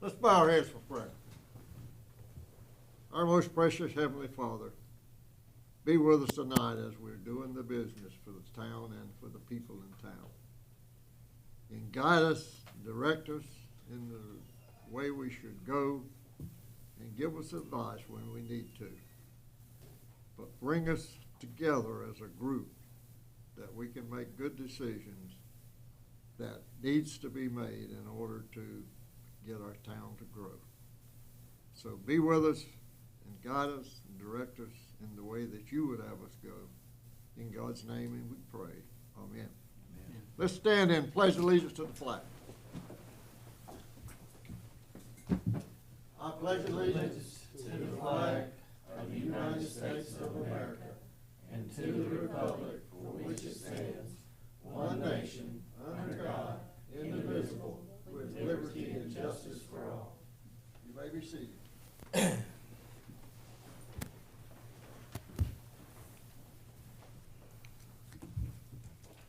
Let's bow our heads for prayer. Our most precious Heavenly Father, be with us tonight as we're doing the business for the town and for the people in town. And guide us, direct us in the way we should go, and give us advice when we need to. But bring us together as a group that we can make good decisions that needs to be made in order to get our town to grow. So be with us and guide us and direct us in the way that you would have us go. In God's name and we pray. Amen. Amen. Let's stand and pledge allegiance to the flag. I pledge allegiance to the flag of the United States of America and to the republic for which it stands, one nation, under God, indivisible, with liberty and justice for all. You may be seated.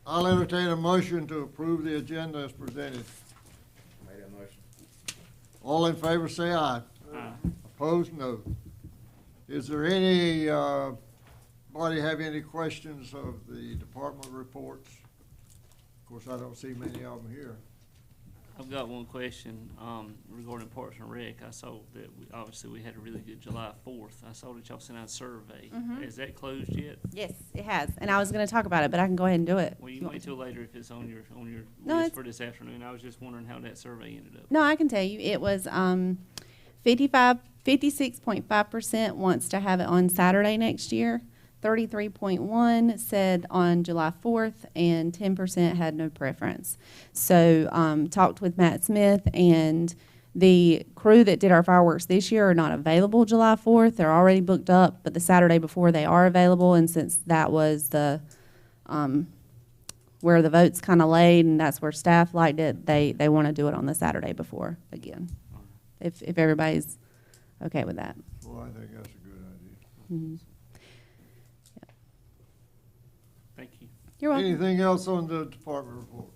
I'll entertain a motion to approve the agenda as presented. Made that motion. All in favor say aye. Aye. Opposed, no. Is there any, body have any questions of the department reports? Of course, I don't see many of them here. I've got one question regarding Parks and Rec. I saw that obviously we had a really good July 4th. I saw that y'all sent out a survey. Mhm. Is that closed yet? Yes, it has. And I was going to talk about it, but I can go ahead and do it. Well, you if you want wait me till later if it's on your No, list it's- for this afternoon. I was just wondering how that survey ended up. No, I can tell you. It was 56.5% wants to have it on Saturday next year. 33.1 said on July 4th, and 10% had no preference. So talked with Matt Smith, and the crew that did our fireworks this year are not available July 4th. They're already booked up, but the Saturday before they are available, and since that was the where the votes kind of laid, and that's where staff liked it, they want to do it on the Saturday before again, if everybody's okay with that. Well, I think that's a good idea. Mm-hmm. Thank you. You're welcome. Anything else on the department report?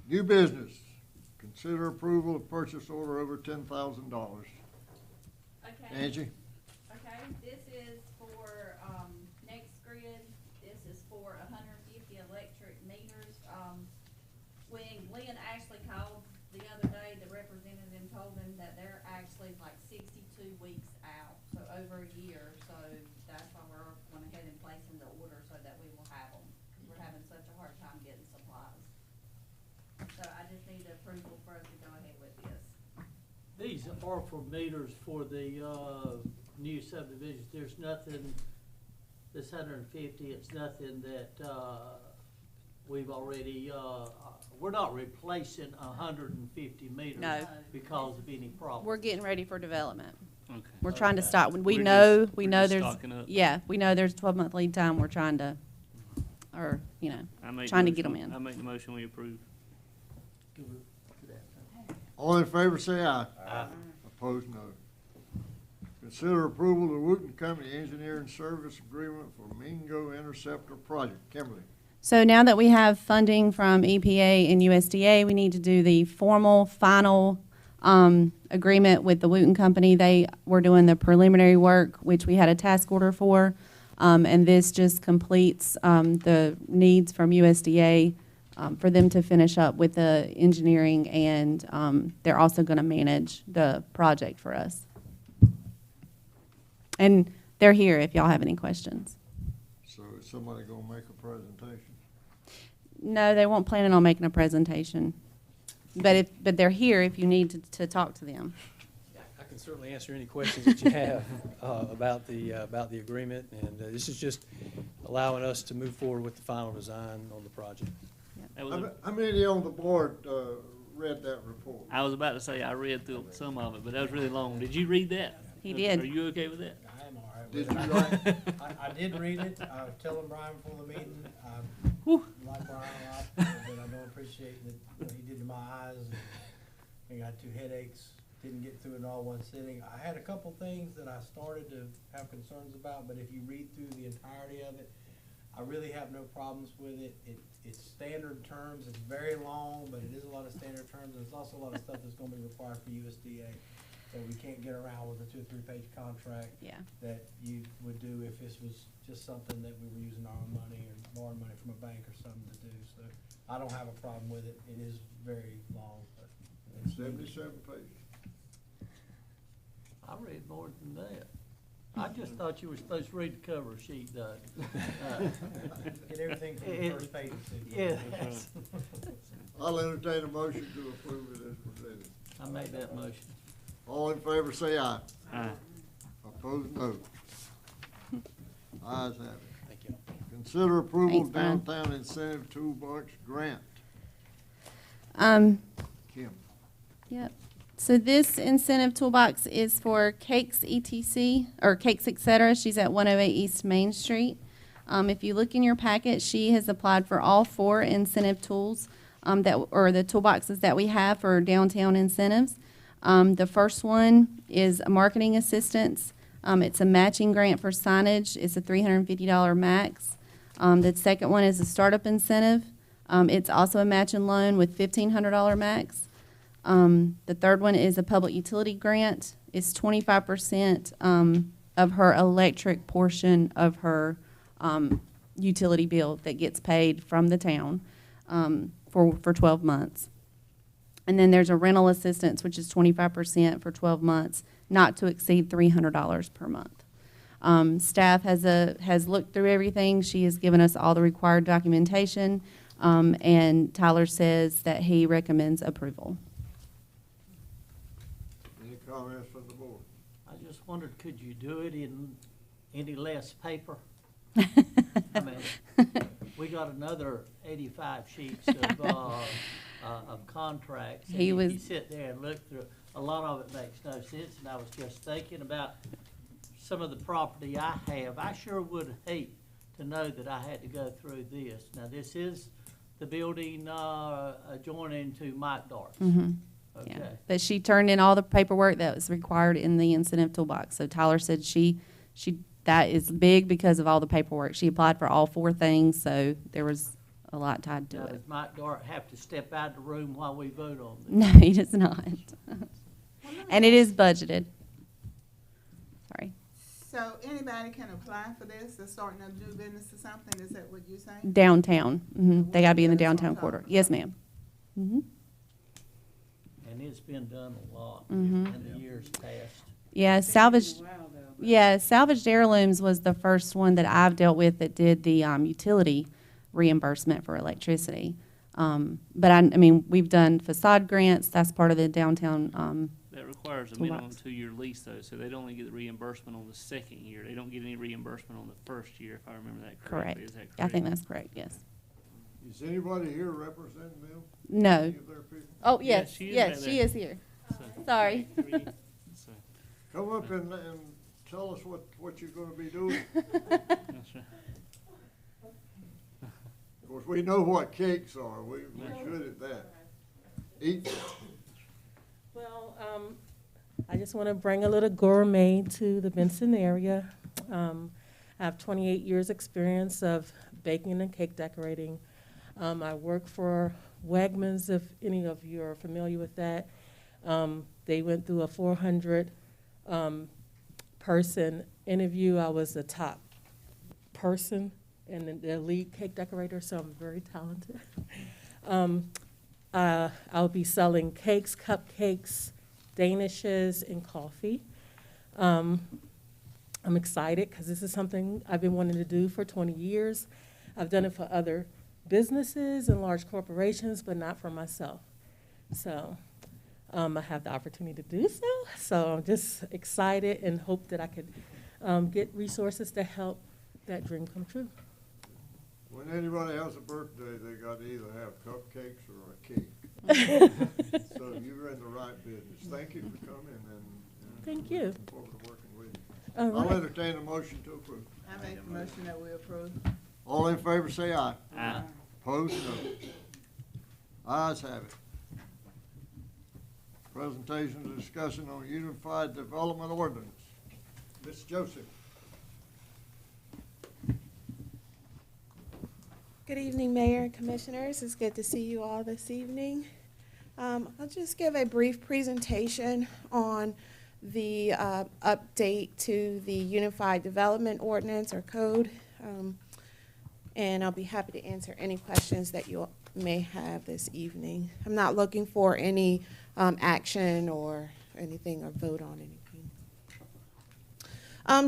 New business. Consider approval of purchase order over $10,000. Okay. Angie? Okay, this is for, Next Grid, this is for 150 electric meters. When Glenn actually called the other day, the representative told him that they're actually like 62 weeks out, so over a year, so that's why we're going ahead and placing the order so that we will have them, because we're having such a hard time getting supplies. So I just need approval for us to go ahead with this. These are for meters for the, new subdivisions. There's nothing, this 150, it's nothing that, we've already, we're not replacing 150 meters. No. Because of any problem. We're getting ready for development. Okay. We're trying to Okay. stop. We We're know, just- we we're know just there's, stocking up. yeah, we know there's a 12-month lead time. We're trying to, or, you know, I make the trying to get them motion- in. I make the motion we approve. Give it to that. All in favor say aye. Aye. Opposed, no. Consider approval of the Wooten Company Engineering Service Agreement for Mingo Interceptor Project. Kimberly? So now that we have funding from EPA and USDA, we need to do the formal, final agreement with the Wooten Company. They were doing the preliminary work, which we had a task order for, and this just completes the needs from USDA for them to finish up with the engineering, and they're also going to manage the project for us. And they're here if y'all have any questions. So is somebody gonna make a presentation? No, they won't planning on making a presentation. But they're here if you need to talk to them. I can certainly answer any questions that you have about the agreement, and this is just allowing us to move forward with the final design on the project. That was How many on the board read that report? I was about to say I read through some of it, but that was really long. Did you read that? He did. Are you okay with that? I am all right Did with you it. write? I did read it. I was telling Brian before the meeting, I Whew. like Brian a lot, but I don't appreciate what he did to my eyes. I got 2 headaches, didn't get through it in all one sitting. I had a couple things that I started to have concerns about, but if you read through the entirety of it, I really have no problems with it. it's standard terms, it's very long, but it is a lot of standard terms, and there's also a lot of stuff that's gonna be required for USDA. So we can't get around with a 2 or 3 page contract Yeah. that you would do if this was just something that we were using our own money or borrowing money from a bank or something to do. So I don't have a problem with it. It is very long, but it's 77 pages. I read more than that. I just thought you were supposed to read the cover sheet, Doug. get everything from the first page. Yeah. I'll entertain a motion to approve it as presented. I made that motion. All in favor, say aye. Aye. Opposed, no. Ayes have it. Thank you. Consider approval Thanks, Brian. downtown incentive toolbox grant. Um, Kim. Yep. So this incentive toolbox is for Cakes ETC, or Cakes Etc. She's at 108 East Main Street. If you look in your packet, she has applied for all 4 incentive tools, or the toolboxes that we have for downtown incentives. The first one is a marketing assistance. It's a matching grant for signage. It's a $350 max. The second one is a startup incentive. It's also a matching loan with $1,500 max. The third one is a public utility grant. It's 25% of her electric portion of her utility bill that gets paid from the town for 12 months. And then there's a rental assistance, which is 25% for 12 months, not to exceed $300 per month. Staff has looked through everything. She has given us all the required documentation, and Tyler says that he recommends approval. Any comments from the board? I just wondered, could you do it in any less paper? I mean, we got another 85 sheets of contracts. And if you sit there and look through, a lot of it makes no sense, and I was just thinking about some of the property I have. I sure would hate to know that I had to go through this. Now, this is the building adjoining to Mike Dart's. Mm-hmm. Okay. Yeah. But she turned in all the paperwork that was required in the incentive toolbox. So Tyler said that is big because of all the paperwork. She applied for all 4 things, so there was a lot tied to Now, it. does Mike Dart have to step out of the room while we vote on this? No, he does not. And it is budgeted. Sorry. So anybody can apply for this, they're starting a new business or something, is that what you're saying? Downtown. They gotta be in the That's what I'm downtown talking quarter. about. Yes, ma'am. And it's been done a lot Mhm. in the years past. Yeah, salvaged. Yeah, salvaged heirlooms was the first one that I've dealt with that did the utility reimbursement for electricity. But I mean, we've done facade grants. That's part of the downtown. That requires a minimum 2-year lease though, so they'd only get the reimbursement on the second year. They don't get any reimbursement on the first year, if I remember that correctly. Correct. Is that correct? I think that's correct. Yes. Is anybody here representing them? No. Any of their people? Oh Yeah, yes, she is yes, right she there. is here. So- Sorry. So, Come up and tell us what you're gonna be doing. that's right. Of course, we know what cakes are. We're good at that. Eat. Well, I just want to bring a little gourmet to the Benson area. I have 28 years' experience of baking and cake decorating. I work for Wegmans, if any of you are familiar with that. They went through a 400 person interview. I was the top person and the lead cake decorator, so I'm very talented. I'll be selling cakes, cupcakes, danishes, and coffee. I'm excited because this is something I've been wanting to do for 20 years. I've done it for other businesses and large corporations, but not for myself. So I have the opportunity to do so. So I'm just excited and hope that I could get resources to help that dream come true. When anybody has a birthday, they got to either have cupcakes or a cake. So you're in the right business. Thank you for coming and Thank you. looking forward to working with you. All I'll right. entertain a motion to approve. I make a motion that we approve. All in favor, say aye. Aye. Opposed, no. Ayes have it. Presentation and discussion on Unified Development Ordinance. Ms. Joseph. Good evening, Mayor and Commissioners. It's good to see you all this evening. I'll just give a brief presentation on the update to the Unified Development Ordinance or Code, and I'll be happy to answer any questions that you may have this evening. I'm not looking for any action or anything or vote on anything.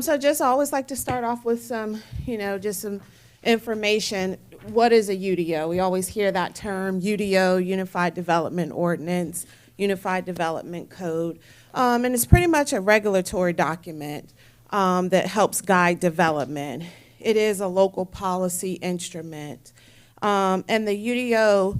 So just always like to start off with some, just some information. What is a UDO? We always hear that term, UDO, Unified Development Ordinance, Unified Development Code. And it's pretty much a regulatory document that helps guide development. It is a local policy instrument. And the UDO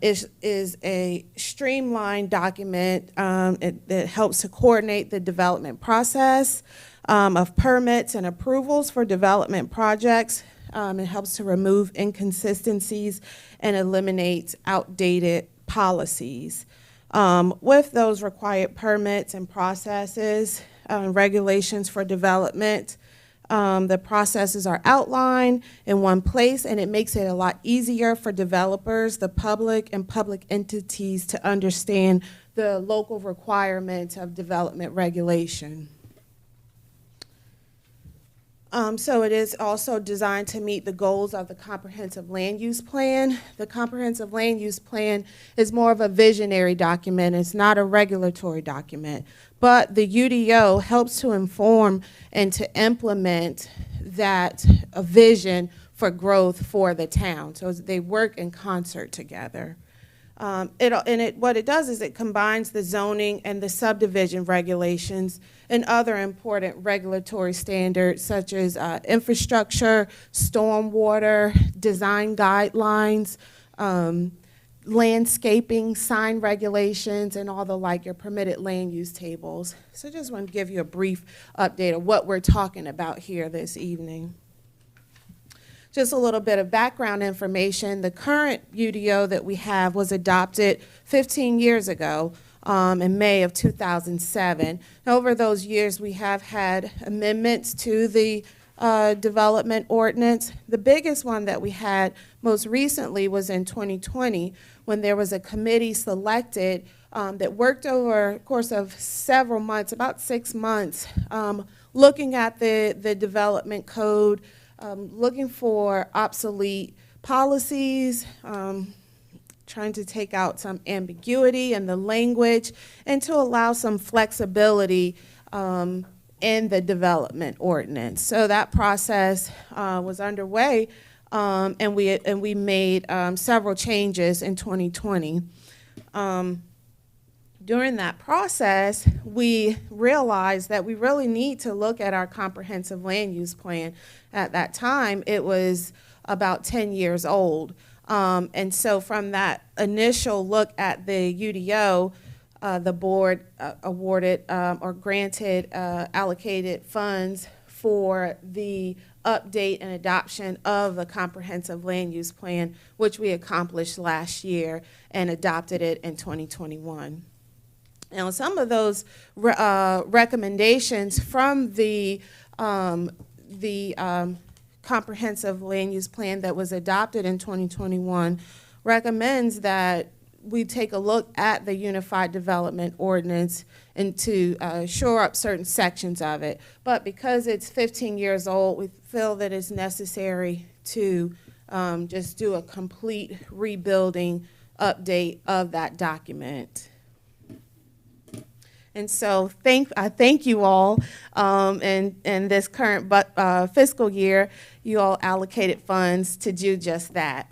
is a streamlined document that helps to coordinate the development process of permits and approvals for development projects. It helps to remove inconsistencies and eliminate outdated policies. With those required permits and processes, regulations for development, the processes are outlined in one place, and it makes it a lot easier for developers, the public, and public entities to understand the local requirements of development regulation. So it is also designed to meet the goals of the Comprehensive Land Use Plan. The Comprehensive Land Use Plan is more of a visionary document. It's not a regulatory document. But the UDO helps to inform and to implement that vision for growth for the town. So they work in concert together. What it does is it combines the zoning and the subdivision regulations and other important regulatory standards such as infrastructure, stormwater, design guidelines, landscaping, sign regulations, and all the like, your permitted land use tables. So just want to give you a brief update of what we're talking about here this evening. Just a little bit of background information. The current UDO that we have was adopted 15 years ago in May of 2007. Over those years, we have had amendments to the development ordinance. The biggest one that we had most recently was in 2020 when there was a committee selected that worked over a course of several months, about 6 months, looking at the development code, looking for obsolete policies, trying to take out some ambiguity in the language, and to allow some flexibility in the development ordinance. So that process was underway, and we made several changes in 2020. During that process, we realized that we really need to look at our comprehensive land use plan. At that time, it was about 10 years old. And so from that initial look at the UDO, the board awarded or granted allocated funds for the update and adoption of the comprehensive land use plan, which we accomplished last year and adopted it in 2021. Now, some of those recommendations from the comprehensive land use plan that was adopted in 2021 recommends that we take a look at the Unified Development Ordinance and to shore up certain sections of it. But because it's 15 years old, we feel that it's necessary to just do a complete rebuilding update of that document. And so I thank you all. In this current fiscal year, you all allocated funds to do just that.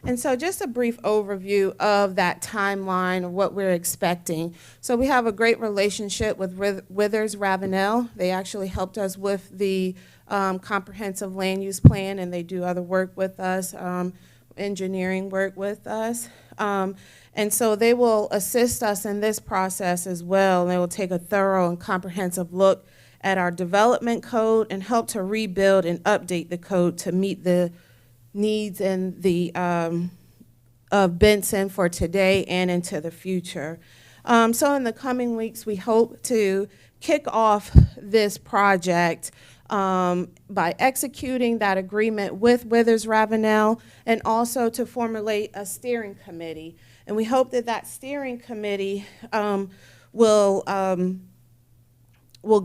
And so just a brief overview of that timeline of what we're expecting. So we have a great relationship with Withers Ravenel. They actually helped us with the comprehensive land use plan, and they do other work with us, engineering work with us. And so they will assist us in this process as well. And they will take a thorough and comprehensive look at our development code and help to rebuild and update the code to meet the needs and the of Benson for today and into the future. So in the coming weeks, we hope to kick off this project by executing that agreement with Withers Ravenel, and also to formulate a steering committee. And we hope that that steering committee will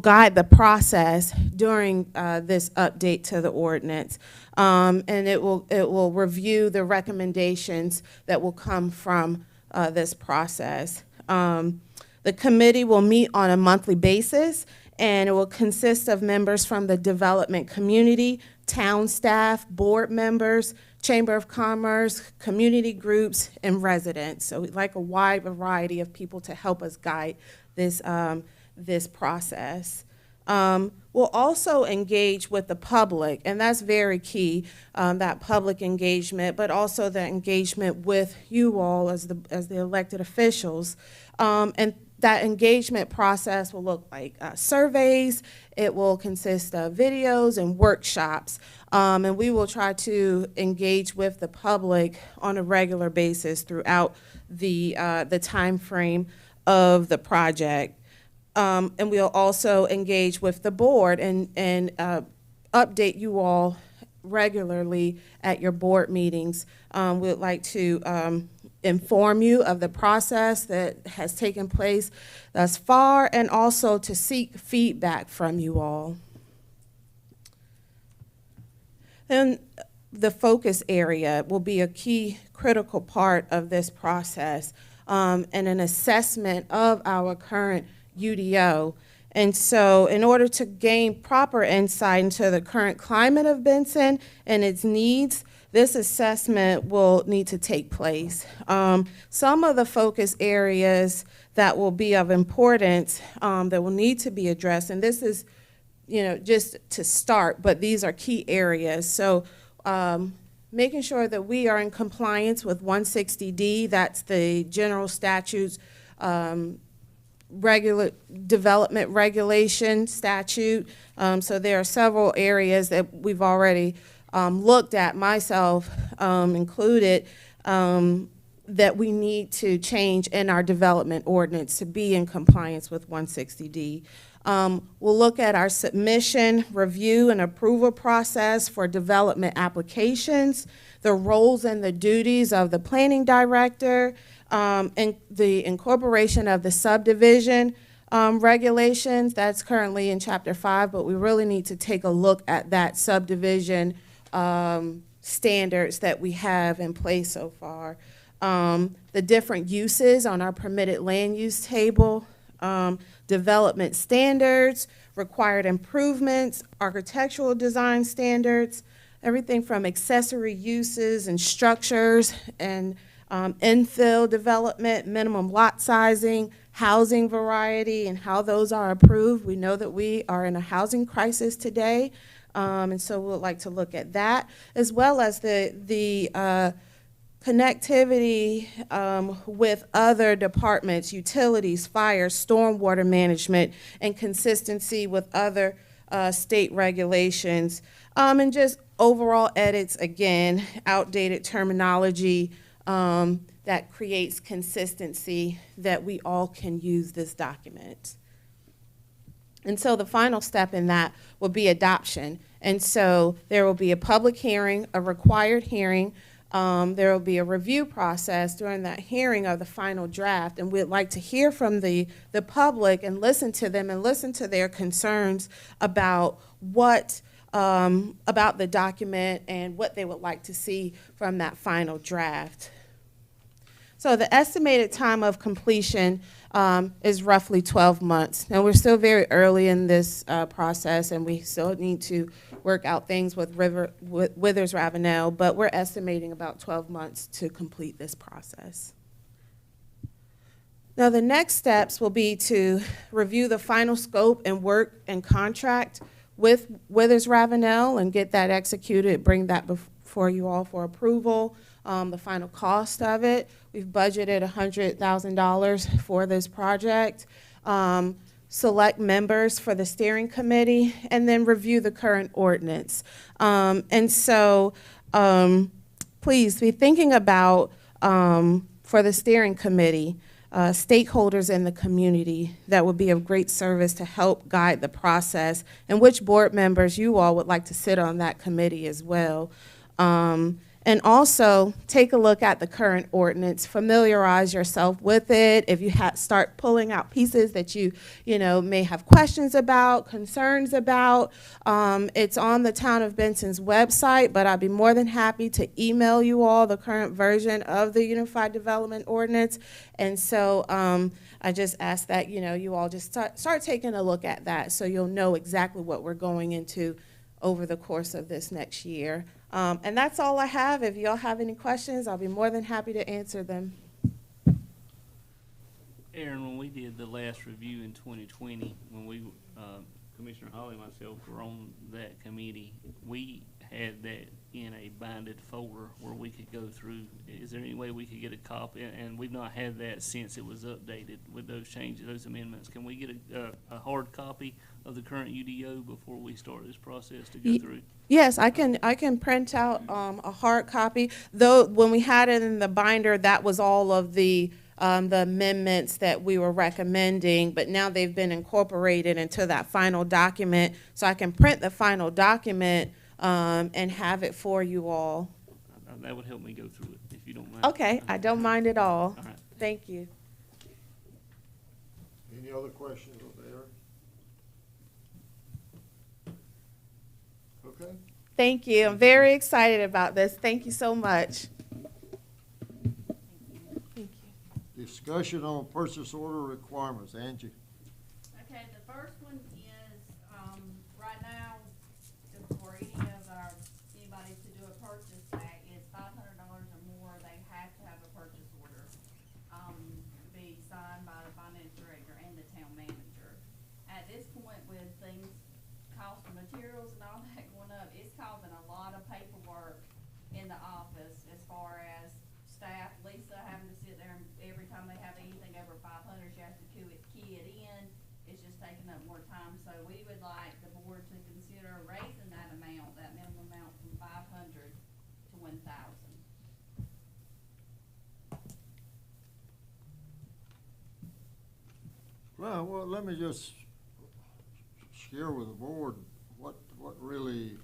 guide the process during this update to the ordinance. And it will review the recommendations that will come from this process. The committee will meet on a monthly basis, and it will consist of members from the development community, town staff, board members, Chamber of Commerce, community groups, and residents. So we'd like a wide variety of people to help us guide this, this process. We'll also engage with the public, and that's very key, that public engagement, but also the engagement with you all as the elected officials. And that engagement process will look like surveys. It will consist of videos and workshops, and we will try to engage with the public on a regular basis throughout the time frame of the project. And we'll also engage with the board and update you all regularly at your board meetings. We'd like to inform you of the process that has taken place thus far, and also to seek feedback from you all. Then the focus area will be a key critical part of this process, and an assessment of our current UDO. And so in order to gain proper insight into the current climate of Benson and its needs, this assessment will need to take place. Some of the focus areas that will be of importance that will need to be addressed, and this is, you know, just to start, but these are key areas. So making sure that we are in compliance with 160D, that's the general statutes, development regulation statute. So there are several areas that we've already looked at, myself included, that we need to change in our development ordinance to be in compliance with 160D. We'll look at our submission, review, and approval process for development applications, the roles and the duties of the planning director, and the incorporation of the subdivision regulations. That's currently in Chapter 5, but we really need to take a look at that subdivision standards that we have in place so far. The different uses on our permitted land use table, development standards, required improvements, architectural design standards, everything from accessory uses and structures, and infill development, minimum lot sizing, housing variety, and how those are approved. We know that we are in a housing crisis today, and so we'd like to look at that, as well as the connectivity with other departments, utilities, fire, stormwater management, and consistency with other state regulations, and just overall edits, again, outdated terminology that creates consistency that we all can use this document. And so the final step in that will be adoption. And so there will be a public hearing, a required hearing. There will be a review process during that hearing of the final draft, and we'd like to hear from the public and listen to them and listen to their concerns about what about the document and what they would like to see from that final draft. So the estimated time of completion is roughly 12 months. Now, we're still very early in this process, and we still need to work out things with Withers Ravenel, but we're estimating about 12 months to complete this process. Now, the next steps will be to review the final scope and work and contract with Withers Ravenel and get that executed, bring that before you all for approval. The final cost of it. We've budgeted $100,000 for this project. Select members for the steering committee, and then review the current ordinance. And so please be thinking about, for the steering committee, stakeholders in the community that would be of great service to help guide the process, and which board members you all would like to sit on that committee as well. And also take a look at the current ordinance, familiarize yourself with it. If you start pulling out pieces that you may have questions about, concerns about, it's on the Town of Benson's website, but I'd be more than happy to email you all the current version of the Unified Development Ordinance. And so I just ask that, you all just start taking a look at that so you'll know exactly what we're going into over the course of this next year. And that's all I have. If y'all have any questions, I'll be more than happy to answer them. Aaron, when we did the last review in 2020, when we, Commissioner Holly and myself were on that committee, we had that in a binded folder where we could go through. Is there any way we could get a copy? And we've not had that since it was updated with those changes, those amendments. Can we get a hard copy of the current UDO before we start this process to go through? Yes, I can print out a hard copy. Though when we had it in the binder, that was all of the amendments that we were recommending, but now they've been incorporated into that final document. So I can print the final document and have it for you all. That would help me go through it, if you don't mind. Okay, I don't mind at all. All right. Thank you. Any other questions of Aaron? Okay. Thank you. I'm very excited about this. Thank you so much. Thank you. Discussion on purchase order requirements. Angie. Okay, the first one is, right now, for anybody to do a purchase that is $500 or more, they have to have a purchase order, be signed by the finance director and the town manager. At this point, with things, cost of materials and all that going up, it's causing a lot of paperwork in the office as far as staff, Lisa having to sit there and every time they have anything over 500, she has to key it in. It's just taking up more time. So we would like the board to consider raising that amount, that minimum amount from 500 to 1,000. Well, let me just share with the board what really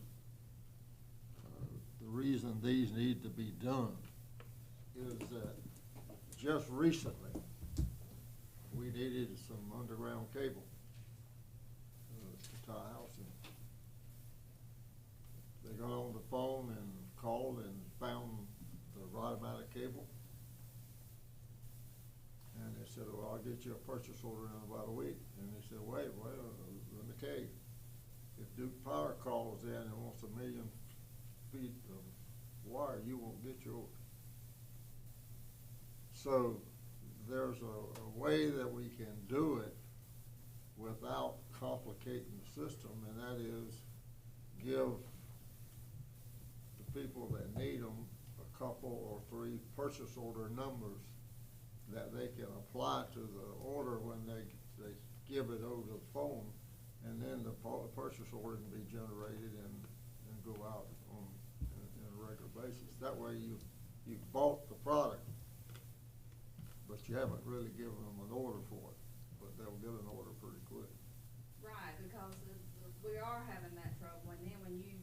the reason these need to be done is that just recently we needed some underground cable to our house, and they got on the phone and called and found the right amount of cable. And they said, well, I'll get you a purchase order in about a week. And they said, wait, well, let me tell you, if Duke Power calls in and wants 1 million feet of wire, you won't get yours. So there's a way that we can do it without complicating the system, and that is give the people that need them a couple or 3 purchase order numbers that they can apply to the order when they give it over the phone, and then the purchase order can be generated and go out on a regular basis. That way you bought the product, but you haven't really given them an order for it, but they'll get an order pretty quick. Right, because we are having that trouble, and then when he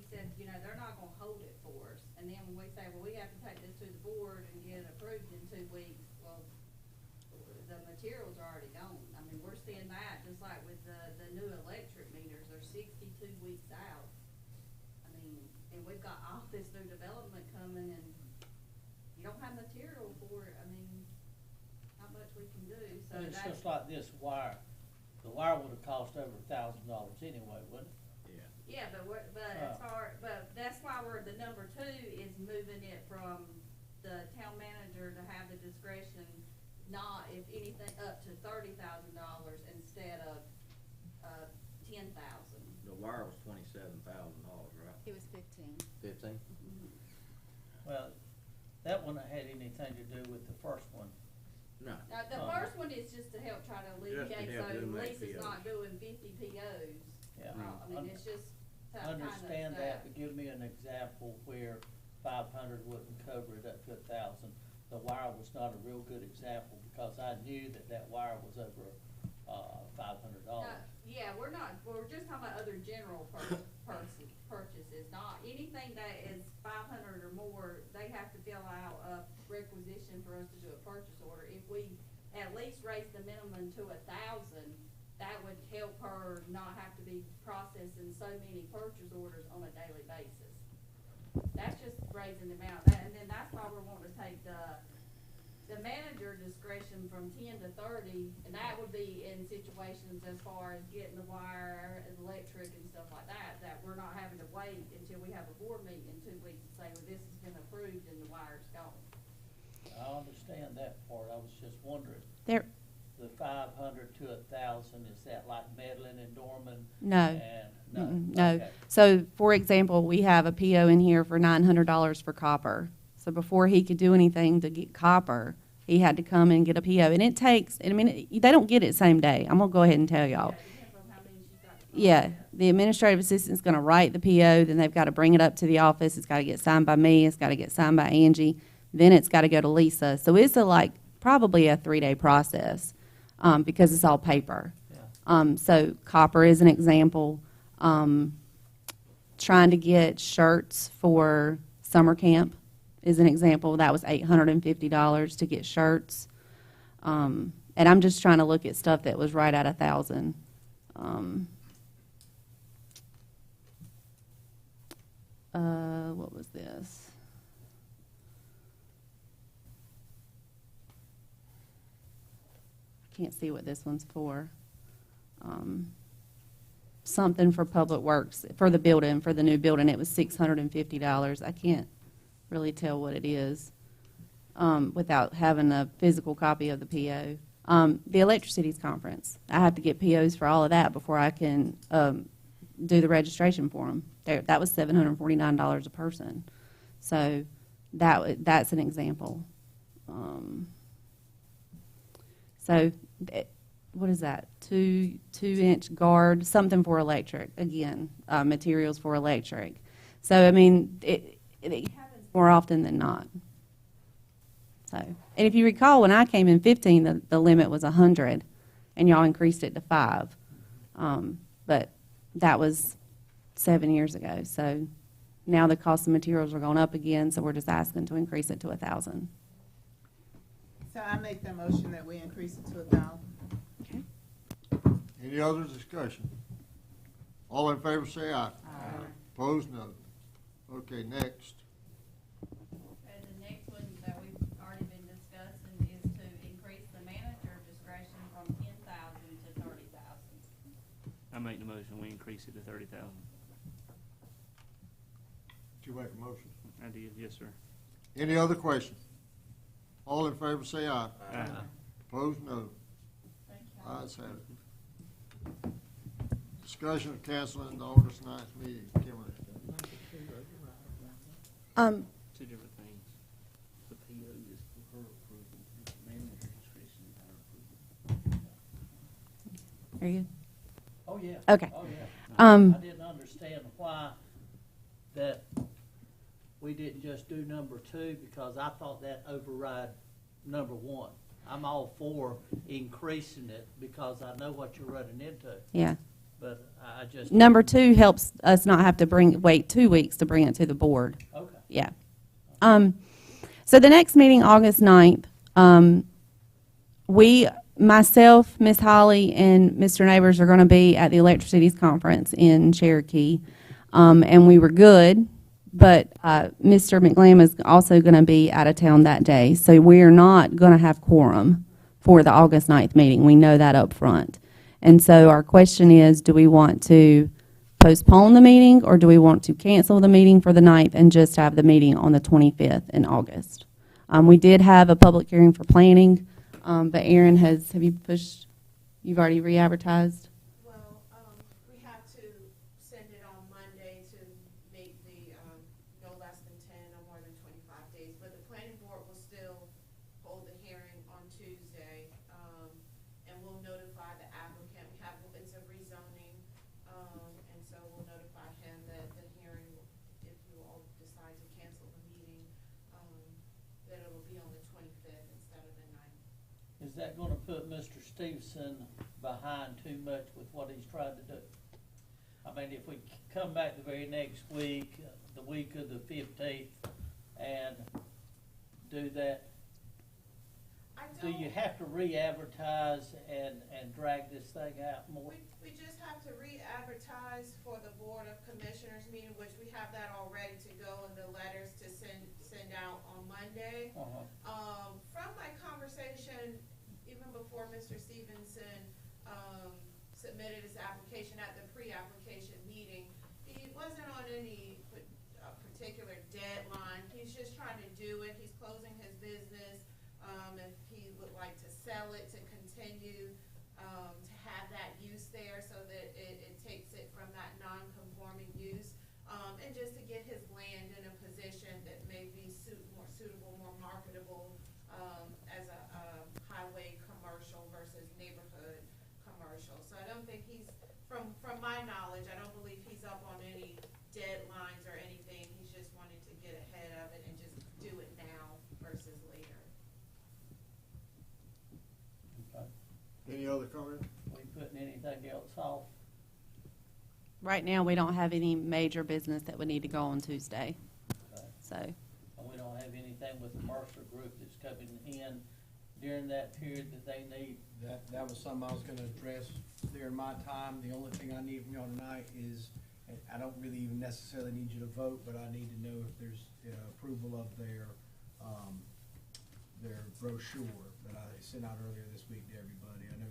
said, they're not gonna hold it for us, and then when we say, well, we have to take this to the board and get it approved in 2 weeks, well, the materials are already gone. I mean, we're seeing that, just like with the new electric meters, they're 62 weeks out. I mean, and we've got all this new development coming, and you don't have material for it, I mean, not much we can do, so And it's that's. just like this wire. The wire would have cost over $1,000 anyway, wouldn't it? Yeah, but that's why the number 2 is moving it from the town manager to have the discretion, not if anything up to $30,000 instead of $10,000. The wire was $27,000, right? It was 15. 15? Well, that wouldn't have had anything to do with the first one. No. Now, the first one is just to help try to alleviate, help so them make Lisa's POs. not doing 50 POs. Yeah. I mean, it's just that kind of Understand stuff. that, but give me an example where 500 wouldn't cover it up to 1,000. the wire was not a real good example, because I knew that that wire was over, $500. Yeah, we're just talking about other general purchases, not anything that is 500 or more. They have to fill out a requisition for us to do a purchase order. If we at least raise the minimum to 1,000, that would help her not have to be processing so many purchase orders on a daily basis. That's just raising the amount, and then that's why we're wanting to take the manager discretion from 10 to 30, and that would be in situations as far as getting the wire, electric and stuff like that, that we're not having to wait until we have a board meeting in 2 weeks to say, well, this has been approved and the wire's gone. I understand that part, I was just wondering. There, The 500 to 1,000, is that like Medlin and Dorman? no. And, No. Okay. So, for example, we have a PO in here for $900 for copper. So before he could do anything to get copper, he had to come and get a PO. And it takes, I mean, they don't get it same day. I'm gonna go ahead and tell y'all. Depends on how many she's got to Yeah, the administrative assistant's gonna write the PO, then they've gotta bring it up to the office. It's gotta get signed by me, it's gotta get signed by Angie, then it's gotta go to Lisa. So it's probably a 3-day process, because it's all paper. Yeah. So copper is an example. Trying to get shirts for summer camp is an example. That was $850 to get shirts. And I'm just trying to look at stuff that was right at 1,000. What was this? I can't see what this one's for. Something for Public Works, for the building, for the new building, it was $650. I can't really tell what it is without having a physical copy of the PO. The Electricities Conference, I have to get POs for all of that before I can do the registration for them. That was $749 a person. So that's an example. What is that? 2-inch guard, something for electric, again, materials for electric. So, I mean, it happens more often than not. So, and if you recall, when I came in 15, the limit was 100, and y'all increased it to 5. But that was 7 years ago. So now the cost of materials are going up again, so we're just asking to increase it to 1,000. So I make the motion that we increase it to 1,000. Okay. Any other discussion? All in favor say aye. Aye. Opposed, no. Okay, next. And the next one that we've already been discussing is to increase the manager discretion from 10,000 to 30,000. I make the motion, we increase it to 30,000. Did you make a motion? I did, yes, sir. Any other questions? All in favor say aye. Aye. Opposed, no. Thank you. Ayes have it. Discussion of canceling the August 9th meeting. Kimberly. Two different things. The PO is for her approval, the manager discretion is our approval. Are you? Oh, yeah. Okay. Oh, yeah. Um, I didn't understand why that we didn't just do number 2, because I thought that override number 1. I'm all for increasing it because I know what you're running into, Yeah. but I just. Number 2 helps us not have to wait 2 weeks to bring it to the board. Okay. Yeah. So the next meeting, August 9th, myself, Miss Holly, and Mr. Neighbors are going to be at the Electricities Conference in Cherokee. And we were good, but Mr. McLam is also going to be out of town that day. So we are not going to have quorum for the August 9th meeting. We know that up front. And so our question is, do we want to postpone the meeting, or do we want to cancel the meeting for the 9th and just have the meeting on the 25th in August? We did have a public hearing for planning, but Aaron have you've already re-advertised? Well, we have to send it on Monday to make the, no less than 10 or more than 25 days. But the planning board will still hold the hearing on Tuesday, and we'll notify the applicant. It's a rezoning, and so we'll notify him that the hearing, if you all decide to cancel the meeting, that it will be on the 25th. that gonna put Mr. Stevenson behind too much with what he's trying to do? I mean, if we come back the very next week, the week of the 15th, and do that, do you have to re-advertise and drag this thing out more? We just have to re-advertise for the Board of Commissioners meeting, which we have that all ready to go in the letters to send out on Monday. From my conversation, even before Mr. Stevenson, submitted his application at the pre-application meeting, he wasn't on any particular deadline. He's just trying to do it. He's closing his business. If he would like to sell it, to continue to have that use there so that it takes it from that non-conforming use, and just to get his land in a position that may be more suitable, more marketable as a highway commercial versus neighborhood commercial. So I don't think he's, from my knowledge, I don't believe he's up on any deadlines or anything. He's just wanting to get ahead of it and just do it now versus later. Any other comment? We putting anything else off? Right now, we don't have any major business that would need to go on Tuesday, Okay. so. And we don't have anything with the Mercer Group that's coming in during that period that they need. That was something I was gonna address during my time. The only thing I need from y'all tonight is, and I don't really even necessarily need you to vote, but I need to know if there's approval of their brochure that I sent out earlier this week to everybody. I know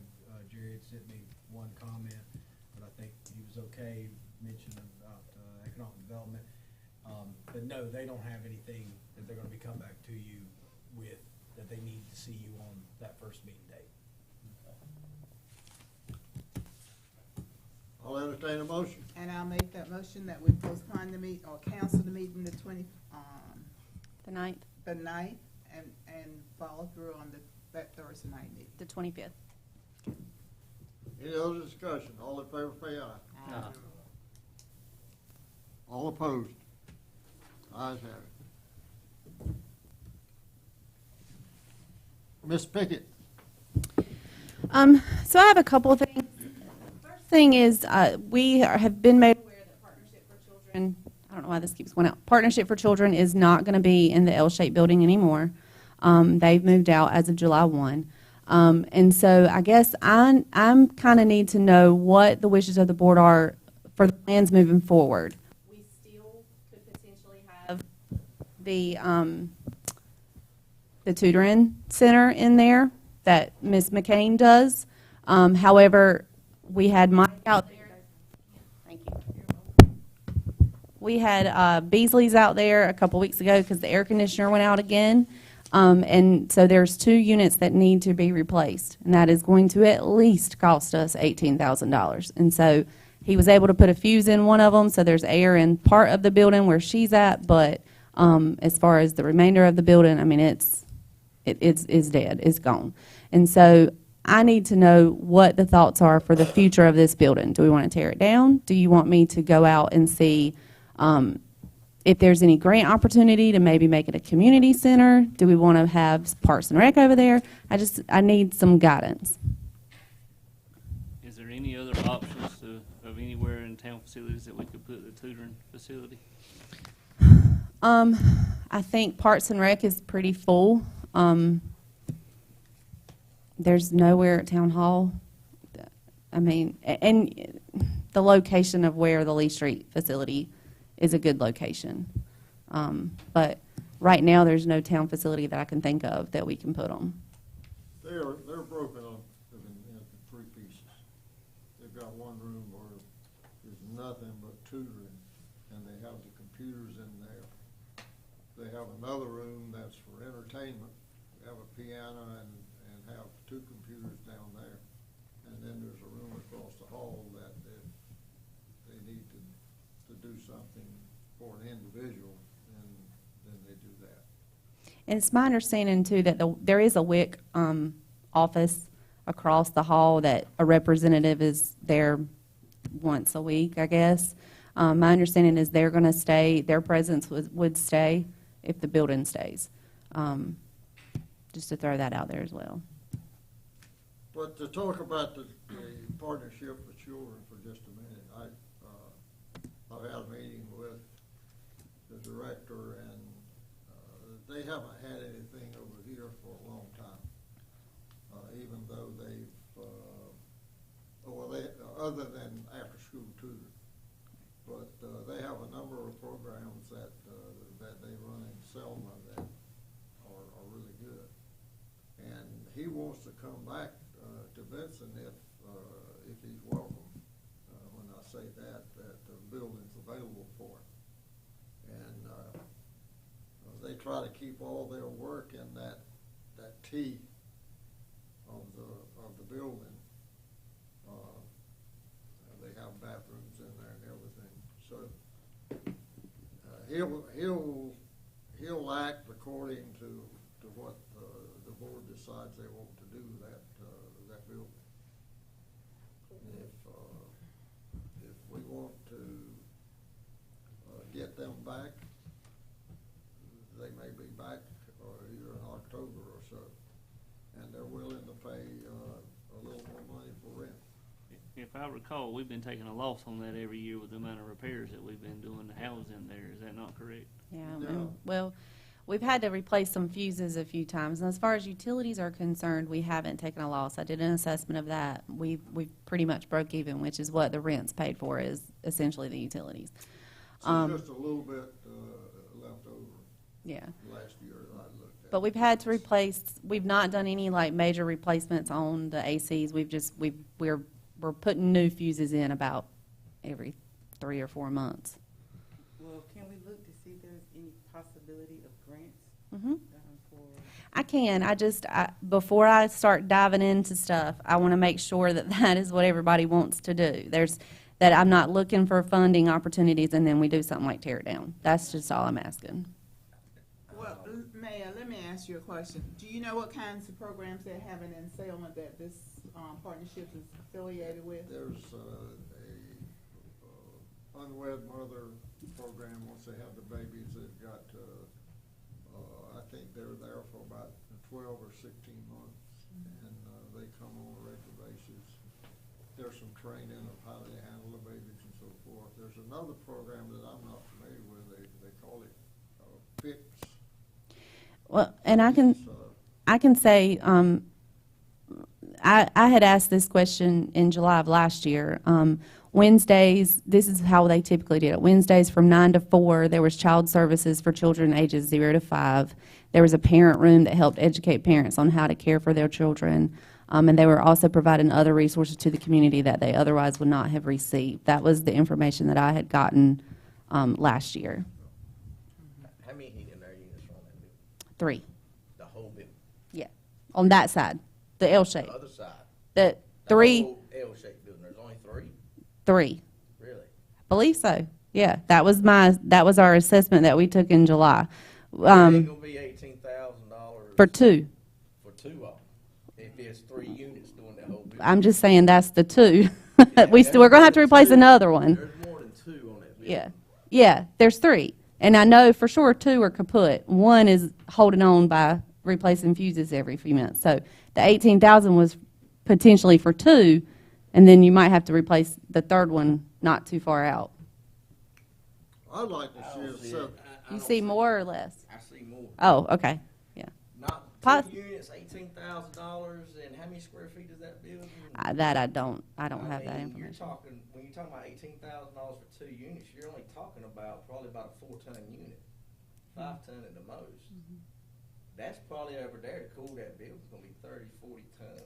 Jerry had sent me one comment, but I think he was okay mentioning about economic development. But no, they don't have anything that they're gonna be coming back to you with that they need to see you on that first meeting date. I'll entertain a motion. And I'll make that motion that we postpone the meet, or cancel the meeting the The 9th, the 9th, and follow through on that Thursday night meeting. the 25th. Any other discussion? All in favor, say aye. Aye. All opposed? Ayes have it. Ms. Pickett? So I have a couple of things. First thing is, we have been made aware that Partnership for Children, I don't know why this keeps going out, Partnership for Children is not going to be in the L-shaped building anymore. They've moved out as of July 1. And so I guess I'm kind of need to know what the wishes of the board are for the plans moving forward. We still could potentially have the tutoring center in there that Ms. McCain does. However, we had Mike out there. Thank you. We had Beasley's out there a couple weeks ago because the air conditioner went out again. And so there's 2 units that need to be replaced, and that is going to at least cost us $18,000. And so he was able to put a fuse in one of them, so there's air in part of the building where she's at, but as far as the remainder of the building, I mean, it's dead, it's gone. And so I need to know what the thoughts are for the future of this building. Do we want to tear it down? Do you want me to go out and see if there's any grant opportunity to maybe make it a community center? Do we want to have Parks and Rec over there? I need some guidance. Is there any other options of anywhere in town facilities that we could put the tutoring facility? I think Parks and Rec is pretty full. There's nowhere at Town Hall. I mean, and the location of where the Lee Street facility is a good location. But right now, there's no town facility that I can think of that we can put them. They're broken up into 3 pieces. They've got one room where there's nothing but tutoring, and they have the computers in there. They have another room that's for entertainment. They have a piano and have 2 computers down there. And then there's a room across the hall that they need to do something for an individual, and then they do that. And it's my understanding, too, that there is a WIC office across the hall that a representative is there once a week, I guess. My understanding is they're going to stay, their presence would stay if the building stays. Just to throw that out there as well. But to talk about the partnership with children for just a minute, I've had a meeting with the director, and they haven't had anything over here for a long time. Even though they've, other than after-school tutor. But they have a number of programs that they run in Selma that are really good. And he wants to come back to Benson if he's welcome. When I say that the building's available for him. And they try to keep all their work in that T of the building. They have bathrooms in there and everything. So he'll act according to what the board decides they want to do that building. If we want to get them back, they may be back either in October or so, and they're willing to pay a little more money for rent. If I recall, we've been taking a loss on that every year with the amount of repairs that we've been doing to houses in there. Is that not correct? Yeah, No. and, well, we've had to replace some fuses a few times, and as far as utilities are concerned, we haven't taken a loss. I did an assessment of that. We pretty much broke even, which is what the rent's paid for, is essentially the utilities. So just a little bit left over Yeah. last year that I looked at. But we've had to replace, we've not done any like major replacements on the ACs. We're putting new fuses in about every 3 or 4 months. Well, can we look to see if there's any possibility of grants Mhm. for? I can. Before I start diving into stuff, I want to make sure that that is what everybody wants to do. That I'm not looking for funding opportunities and then we do something like tear it down. That's just all I'm asking. Well, Mayor, let me ask you a question. Do you know what kinds of programs they're having in Selma that this partnership is affiliated with? There's a unwed mother program. Once they have the babies, they've got, I think they're there for about 12 or 16 months, and they come on a regular basis. There's some training of how they handle the babies and so forth. There's another program that I'm not familiar with. They call it FIX. Well, and I can say, I had asked this question in July of last year. Wednesdays, this is how they typically did it. Wednesdays from 9 to 4, there was child services for children ages 0 to 5. There was a parent room that helped educate parents on how to care for their children. And they were also providing other resources to the community that they otherwise would not have received. That was the information that I had gotten last year. How many heat and air units are on that building? 3. The whole building? Yeah. On that side, the L shape. The other side? The The 3. whole L-shaped building, there's only 3? 3. Really? Believe so. Yeah, that was our assessment that we took in July. It ain't gonna be $18,000. For 2. For 2 of them, if there's 3 units doing that whole building. I'm just saying that's the 2. Yeah, We're gonna have to replace another one. There's more than 2 on that building. Yeah. Yeah, there's 3. And I know for sure 2 are kaput. 1 is holding on by replacing fuses every few months. So the 18,000 was potentially for 2, and then you might have to replace the third one not too far out. I'd like to see it so. You see more or less? I see more. Oh, okay, yeah. Not Pos- 2 units, $18,000, and how many square feet is that building? I don't have that When information. you're talking about $18,000 for 2 units, you're only talking about probably about a 4-ton unit, 5 ton at the most. That's probably over there to cool that building, it's gonna be 30, 40 tons.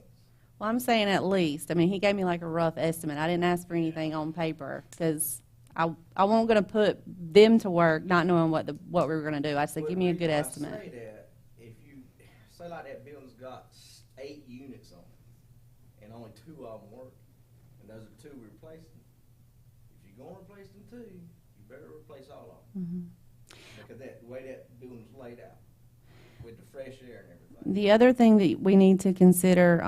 Well, I'm saying at least. I mean, he gave me like a rough estimate. I didn't ask for anything on paper because I wasn't going to put them to work not knowing what we were going to do. I said, give me a good estimate. I say that, if you, say like that building's got 8 units on it, and only 2 of them work, and those are 2 we're replacing, if you're gonna replace them 2, you better replace all of them. Because the way that building's laid out, with the fresh air and everything. The other thing that we need to consider,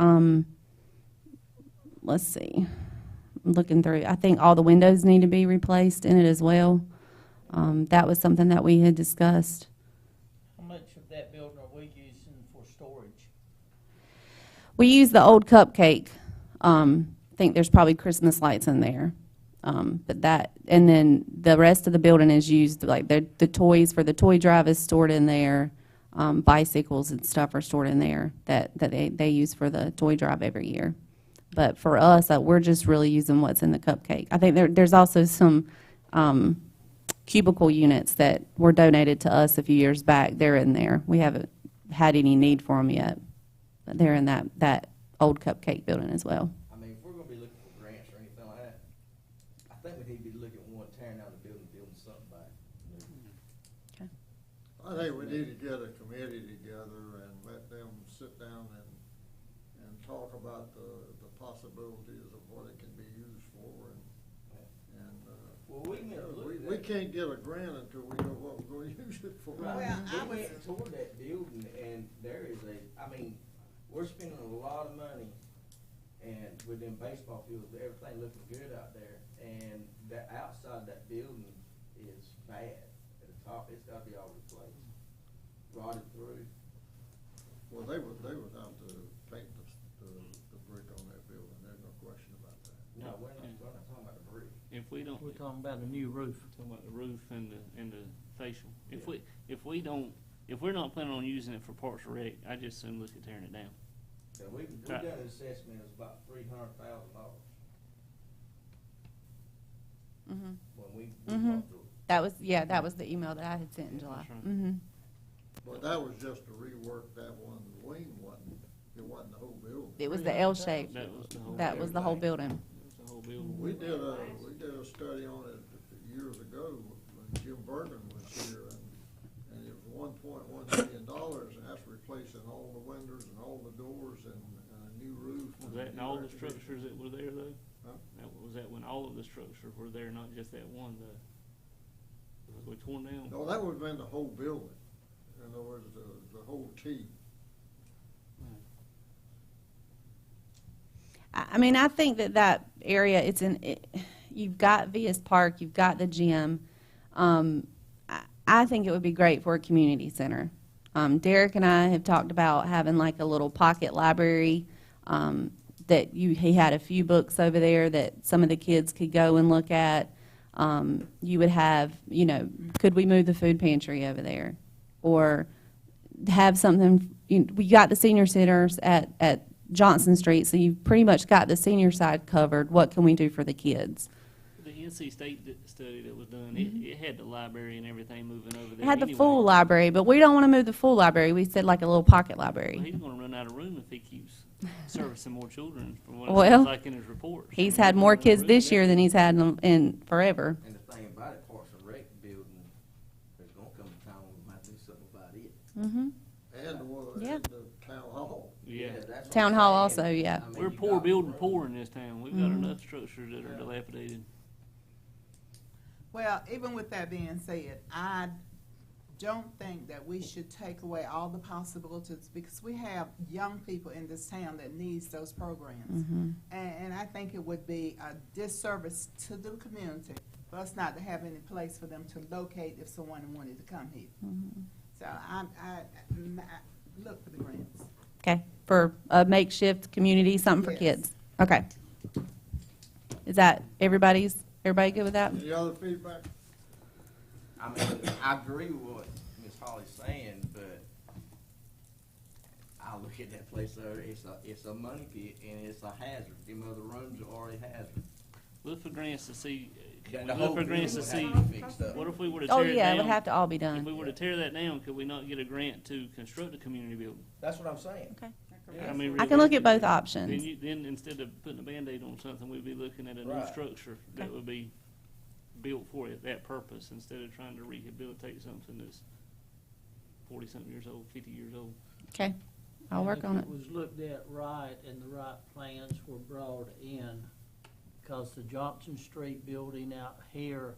let's see, I'm looking through, I think all the windows need to be replaced in it as well. That was something that we had discussed. How much of that building are we using for storage? We use the old cupcake. I think there's probably Christmas lights in there. But that, and then the rest of the building is used, like the toys for the toy drive is stored in there. Bicycles and stuff are stored in there that they use for the toy drive every year. But for us, we're just really using what's in the cupcake. I think there's also some cubicle units that were donated to us a few years back. They're in there. We haven't had any need for them yet, but they're in that old cupcake building as well. I mean, if we're gonna be looking for grants or anything like that, I think we need to be looking at one, tearing down the building, building something back. Okay. I think we need to get a committee together and let them sit down and talk about the possibilities of what it can be used for Well, we can look at we that. can't get a grant until we know what we're gonna use it for. Right. Well, We went toward that building, and there is we're spending a lot of money, and with them baseball fields, everything looking good out there, and the outside of that building is bad. At the top, it's gotta be all replaced, rotted through. Well, they would have to paint the brick on that building, there's no question about that. No, we're not talking about the brick. If we don't, We're talking about a new roof. talking about the roof and the facial. If we're not planning on using it for Parks and Rec, I just assume look at tearing it down. So we Right. done an assessment, it's about $300,000 Mm-hmm. when we Mhm. walked through. That was the email that I had sent in July. That's right. Mm-hmm. But that was just to rework that one wing, it wasn't the whole building. It was the L shape. That was the whole. That was the whole building. That was the whole building. We did a study on it years ago when Jim Bergen was here, and it was $1.1 million, and that's replacing all the windows and all the doors and a new roof. Was and that in new all the air conditioning. structures that were there though? Huh? Was that when all of the structures were there, not just that one though? Was we torn down? No, that would've been the whole building, in other words, the whole T. I mean, I think that area, you've got Vias Park, you've got the gym. I think it would be great for a community center. Derek and I have talked about having like a little pocket library, he had a few books over there that some of the kids could go and look at. You would have, could we move the food pantry over there? Or have something, we got the senior centers at Johnson Street, so you've pretty much got the senior side covered. What can we do for the kids? The NC State study that was done, it had the library and everything moving over It there had the anyway. full library, but we don't want to move the full library. We said like a little pocket Well, library. he's gonna run out of room if he keeps servicing more children, from what it Well, sounds like in his reports. He's had more kids this year than he's had in forever. And the thing about it, Parks and Rec building, there's gonna come a time when we might do something about it. Mm-hmm. And Yeah. the town hall. Yeah. That's what Town I'm hall saying. also, yeah. I mean, We're you poor got building room. poor in this town. We've got enough structures that are dilapidated. Well, even with that being said, I don't think that we should take away all the possibilities because we have young people in this town that needs those programs. Mm-hmm. And I think it would be a disservice to the community for us not to have any place for them to locate if someone wanted to come here. Mm-hmm. So I look for the grants. Okay, for a makeshift community, something for Yes. kids. Okay. Is that everybody good with that? Any other feedback? I mean, I agree with what Ms. Holly's saying, but I look at that place there, it's a money pit and it's a hazard. Them other rooms are already hazard. Look for grants to see, can we The look whole for grants to building see, would have to be fixed up. what if we were to Oh, tear it yeah, it down? would have to all be If we done. were to tear that down, could we not get a grant to construct a community building? That's what I'm saying. Okay. I mean, I can look at both realistically, options. Then instead of putting a Band-Aid on something, we'd be looking at a new Right. structure that would be built for that purpose, instead of trying to rehabilitate something that's 40-something years old, 50 years old. Okay, I'll work on it. If it was looked at right and the right plans were brought in, because the Johnson Street building out here,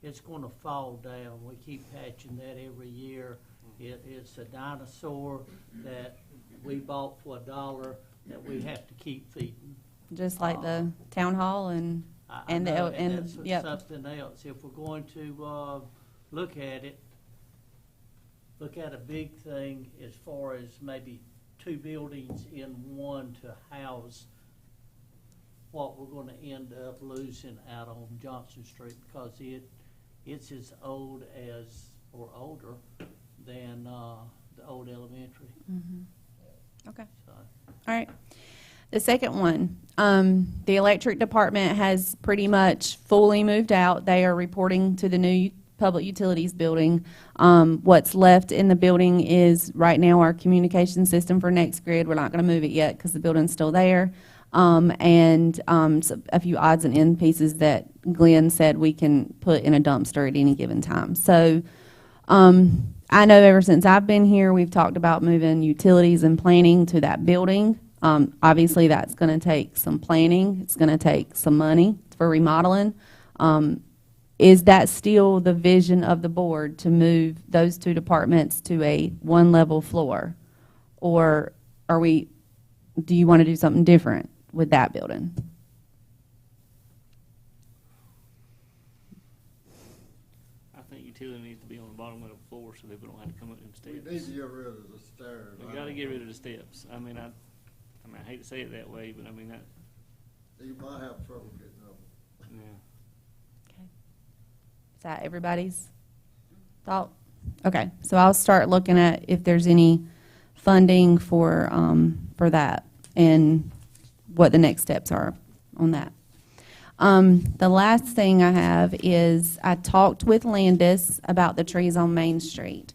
it's gonna fall down. We keep patching that every year. It's a dinosaur that we bought for $1 that we have to keep feeding. Just like the town hall and, I and the, know, and, that's yep. something else. If we're going to, look at it, look at a big thing as far as maybe two buildings in one to house what we're gonna end up losing out on Johnson Street, because it's as old as, or older than, the old elementary, Okay. so. All right. The second one, the electric department has pretty much fully moved out. They are reporting to the new public utilities building. What's left in the building is right now our communication system for NextGrid. We're not going to move it yet because the building's still there. And so a few odds and end pieces that Glenn said we can put in a dumpster at any given time. So I know ever since I've been here, we've talked about moving utilities and planning to that building. Obviously, that's going to take some planning. It's going to take some money for remodeling. Is that still the vision of the board to move those two departments to a one-level floor? Or do you want to do something different with that building? I think utility needs to be on the bottom of the floor so that we don't have to come up them We steps. need to get rid of the stairs. We gotta get rid of the steps. I mean, I hate to say it that way, but I mean, that, You might have trouble getting up. yeah. Is that everybody's thought? Okay, so I'll start looking at if there's any funding for that and what the next steps are on that. The last thing I have is I talked with Landis about the trees on Main Street.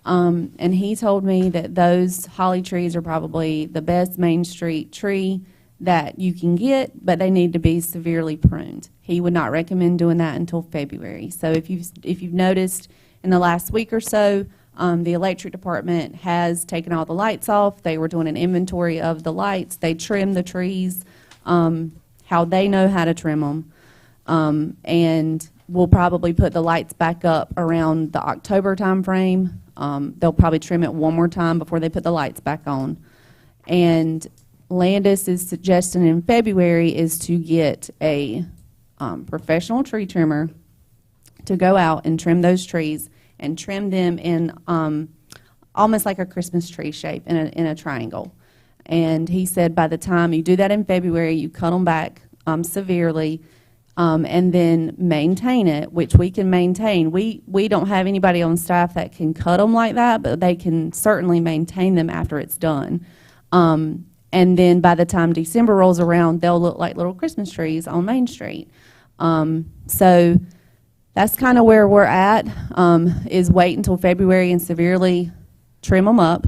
And he told me that those holly trees are probably the best Main Street tree that you can get, but they need to be severely pruned. He would not recommend doing that until February. So if you've noticed in the last week or so, the electric department has taken all the lights off. They were doing an inventory of the lights. They trimmed the trees how they know how to trim them. And we'll probably put the lights back up around the October timeframe. They'll probably trim it one more time before they put the lights back on. And Landis is suggesting in February is to get a professional tree trimmer to go out and trim those trees and trim them in almost like a Christmas tree shape in a triangle. And he said by the time you do that in February, you cut them back severely and then maintain it, which we can maintain. We don't have anybody on staff that can cut them like that, but they can certainly maintain them after it's done. And then by the time December rolls around, they'll look like little Christmas trees on Main Street. So that's kind of where we're at, is wait until February and severely trim them up.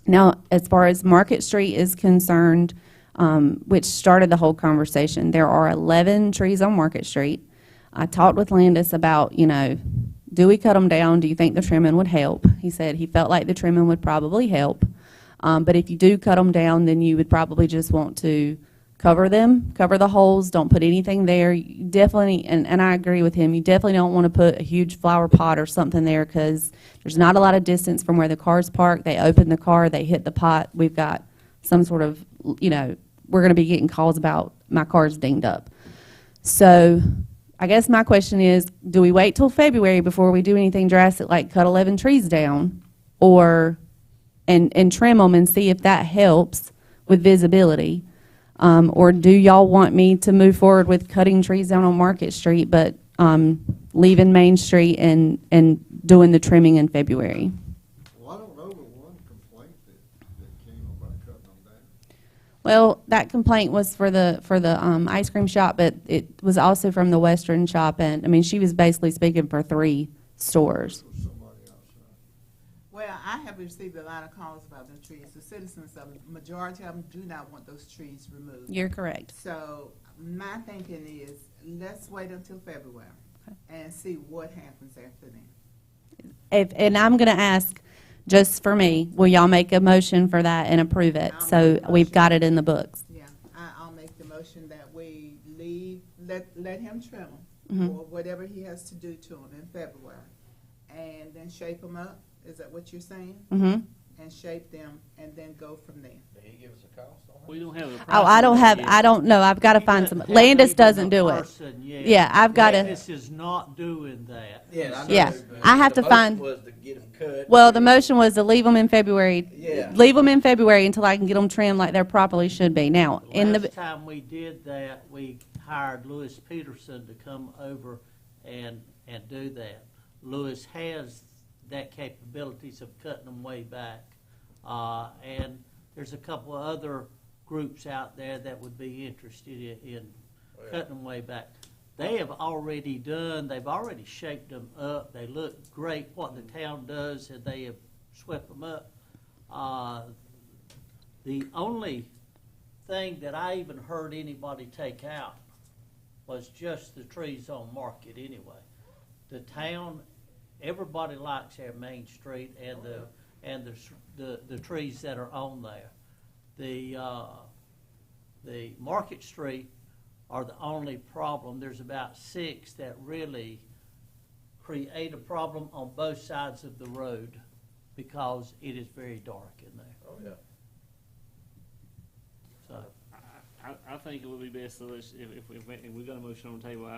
Now, as far as Market Street is concerned, which started the whole conversation, there are 11 trees on Market Street. I talked with Landis about, do we cut them down? Do you think the trimming would help? He said he felt like the trimming would probably help. But if you do cut them down, then you would probably just want to cover them, cover the holes, don't put anything there. You definitely, and I agree with him, you definitely don't want to put a huge flower pot or something there because there's not a lot of distance from where the car's parked. They open the car, they hit the pot. We've got some sort of, we're going to be getting calls about my car's dinged up. So I guess my question is, do we wait till February before we do anything drastic like cut 11 trees down or and trim them and see if that helps with visibility? Or do y'all want me to move forward with cutting trees down on Market Street but leaving Main Street and doing the trimming in February? Well, I don't know the one complaint that came about cutting them down. Well, that complaint was for the ice cream shop, but it was also from the Western shop, and I mean she was basically speaking for 3 stores. It was somebody outside. Well, I have received a lot of calls about them trees. The citizens, the majority of them do not want those trees removed. You're correct. So my thinking is, let's wait until February and see what happens after then. And I'm going to ask, just for me, will y'all make a motion for that and approve it? I'll So make a we've motion. got it in the books. Yeah, I'll make the motion that we let him trim them, Mhm. or whatever he has to do to them in February, and then shape them up. Is that what you're saying? Mm-hmm. and shape them and then go from there. Did he give us a cost on that? We don't have a price. Oh, I don't on have, that I yet. don't know, I've gotta find some, Landis doesn't do it. Yeah, I've gotta, Landis is not doing that. Yeah, I know. Yeah, but I have the to find- motion was to get them cut. well, the motion was to leave them in February. Yeah. Leave them in February until I can get them trimmed like they properly should be. Now, in Last the, time we did that, we hired Louis Peterson to come over and do that. Louis has that capabilities of cutting them way back. And there's a couple of other groups out there that would be interested in cutting them way back. They have already done, they've already shaped them up. They look great, what the town does, and they have swept them up. The only thing that I even heard anybody take out was just the trees on Market anyway. The town, everybody likes our Main Street and the trees that are on there. The Market Street are the only problem. There's about 6 that really create a problem on both sides of the road because it is very dark in there. Oh, yeah. So, I think it would be best to if we got a motion on the table,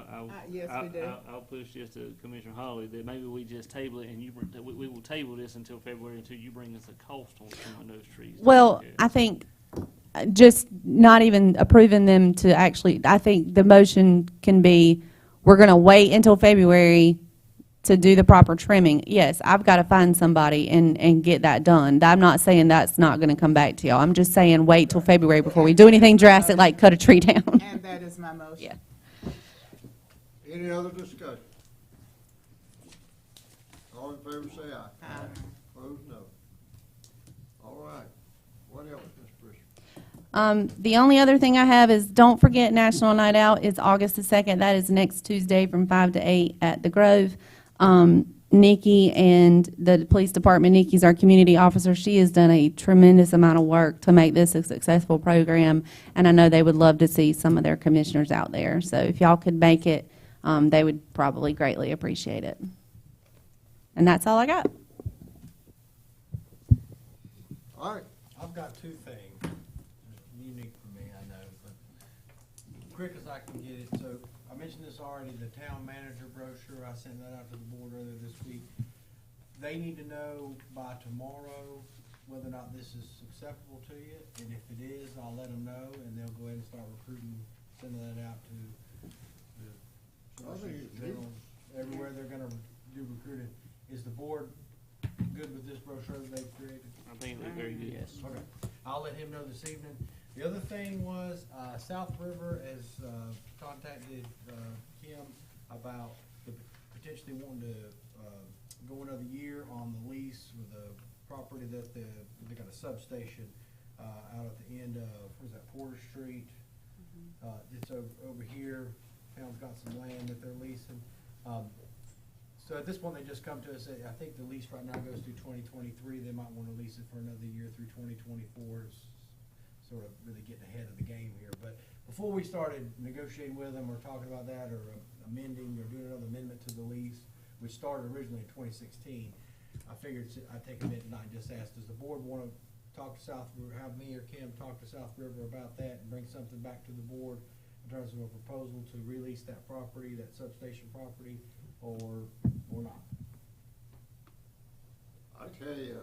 Yes, we do. I'll push this to Commissioner Hawley, that maybe we just table it and we will table this until February until you bring us a cost on some of those trees. well, I think just not even approving them to actually, I think the motion can be, we're gonna wait until February to do the proper trimming. Yes, I've gotta find somebody and get that done. I'm not saying that's not gonna come back to y'all. I'm just saying wait till February before we do anything drastic like cut a tree down. And that is my motion. Yeah. Any other discussion? All in favor say aye. Aye. Opposed, no. All right. What else, Ms. Priest? The only other thing I have is don't forget National Night Out. It's August the 2nd. That is next Tuesday from 5 to 8 at the Grove. Nikki and the police department, Nikki's our community officer. She has done a tremendous amount of work to make this a successful program, and I know they would love to see some of their commissioners out there. So if y'all could make it, they would probably greatly appreciate it. And that's all I got. All right. I've got 2 things, unique for me, I know, but quick as I can get it. So I mentioned this already, the town manager brochure, I sent that out to the board earlier this week. They need to know by tomorrow whether or not this is acceptable to you, and if it is, I'll let them know, and they'll go ahead and start recruiting, sending that out to the I think it's general, everywhere they're gonna do recruiting. Is the board good with this brochure that they've created? I think they're very good. yes. Okay, I'll let him know this evening. The other thing was, South River has contacted Kim about potentially wanting to go another year on the lease with a property that they got a substation out at the end of, what is that, Porter Street? It's over here. Town's got some land that they're leasing. So at this point, they just come to us, I think the lease right now goes through 2023. They might want to lease it for another year through 2024. Sort of really getting ahead of the game here. But before we started negotiating with them or talking about that or amending or doing another amendment to the lease, which started originally in 2016, I figured I'd take a minute tonight and just ask, does the board want to talk to South River, have me or Kim talk to South River about that and bring something back to the board in terms of a proposal to release that property, that substation property, or not? I tell you,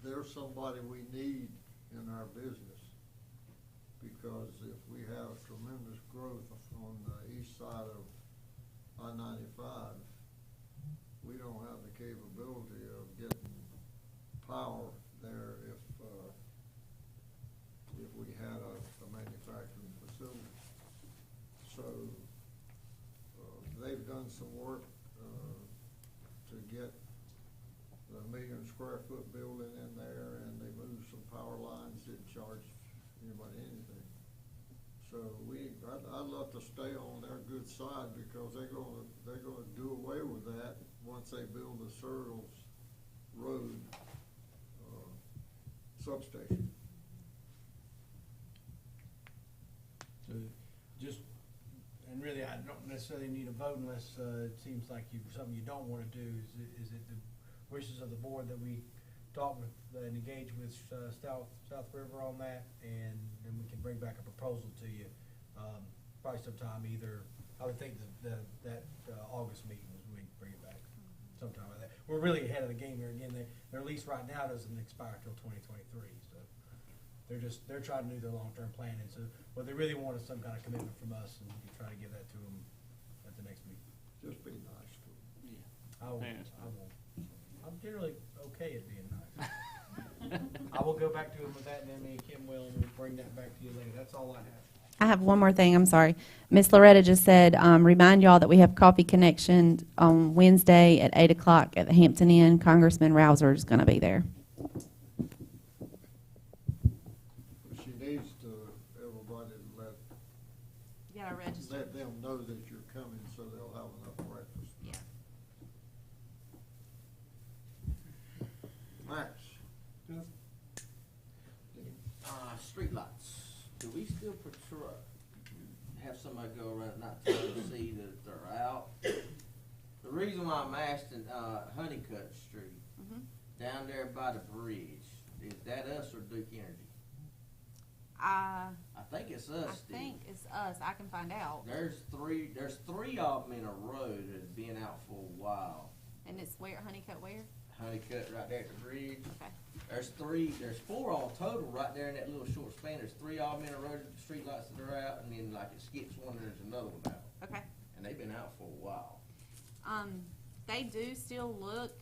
there's somebody we need in our business, because if we have tremendous growth on the east side of I-95, we don't have the capability of getting power there if we had a manufacturing facility. So they've done some work to get the 1 million square foot building in there, and they moved some power lines, didn't charge anybody anything. So I'd love to stay on their good side, because they're gonna do away with that once they build the Searles Road substation. So just, and really, I don't necessarily need a vote unless it seems like something you don't want to do. Is it the wishes of the board that we talk with, and engage with, South River on that, and then we can bring back a proposal to you, probably sometime either, I would think that August meeting was when we bring it back, sometime like that. We're really ahead of the game here again, their lease right now doesn't expire till 2023, so they're trying to do their long-term planning, so what they really want is some kind of commitment from us, and we can try to give that to them at the next meeting. Just be nice to them. Yeah. I won't, Yes. I won't. I'm generally okay at being nice. I will go back to him with that, and then me and Kim will, and we'll bring that back to you later. That's all I have. I have one more thing, I'm sorry. Miss Loretta just said, remind y'all that we have Coffee Connection on Wednesday at 8 o'clock at the Hampton Inn. Congressman Rouser is going to be there. She needs to, everybody let, You got to register. let them know that you're coming so they'll have enough breakfast. Yeah. Max? Streetlights. Do we still have somebody go around at night time to see that they're out? The reason why I'm asking, Honeycutt Street, down there by the bridge, is that us or Duke Energy? I think it's us, I Steve. think it's us. I can find out. There's three of them in a row that have been out for a while. And it's where, Honeycutt where? Honeycutt right there at the bridge. Okay. There's four all total right there in that little short span. There's three of them in a row, streetlights that are out, and then like it skips one, there's another one out. Okay. And they've been out for a while. They do still look,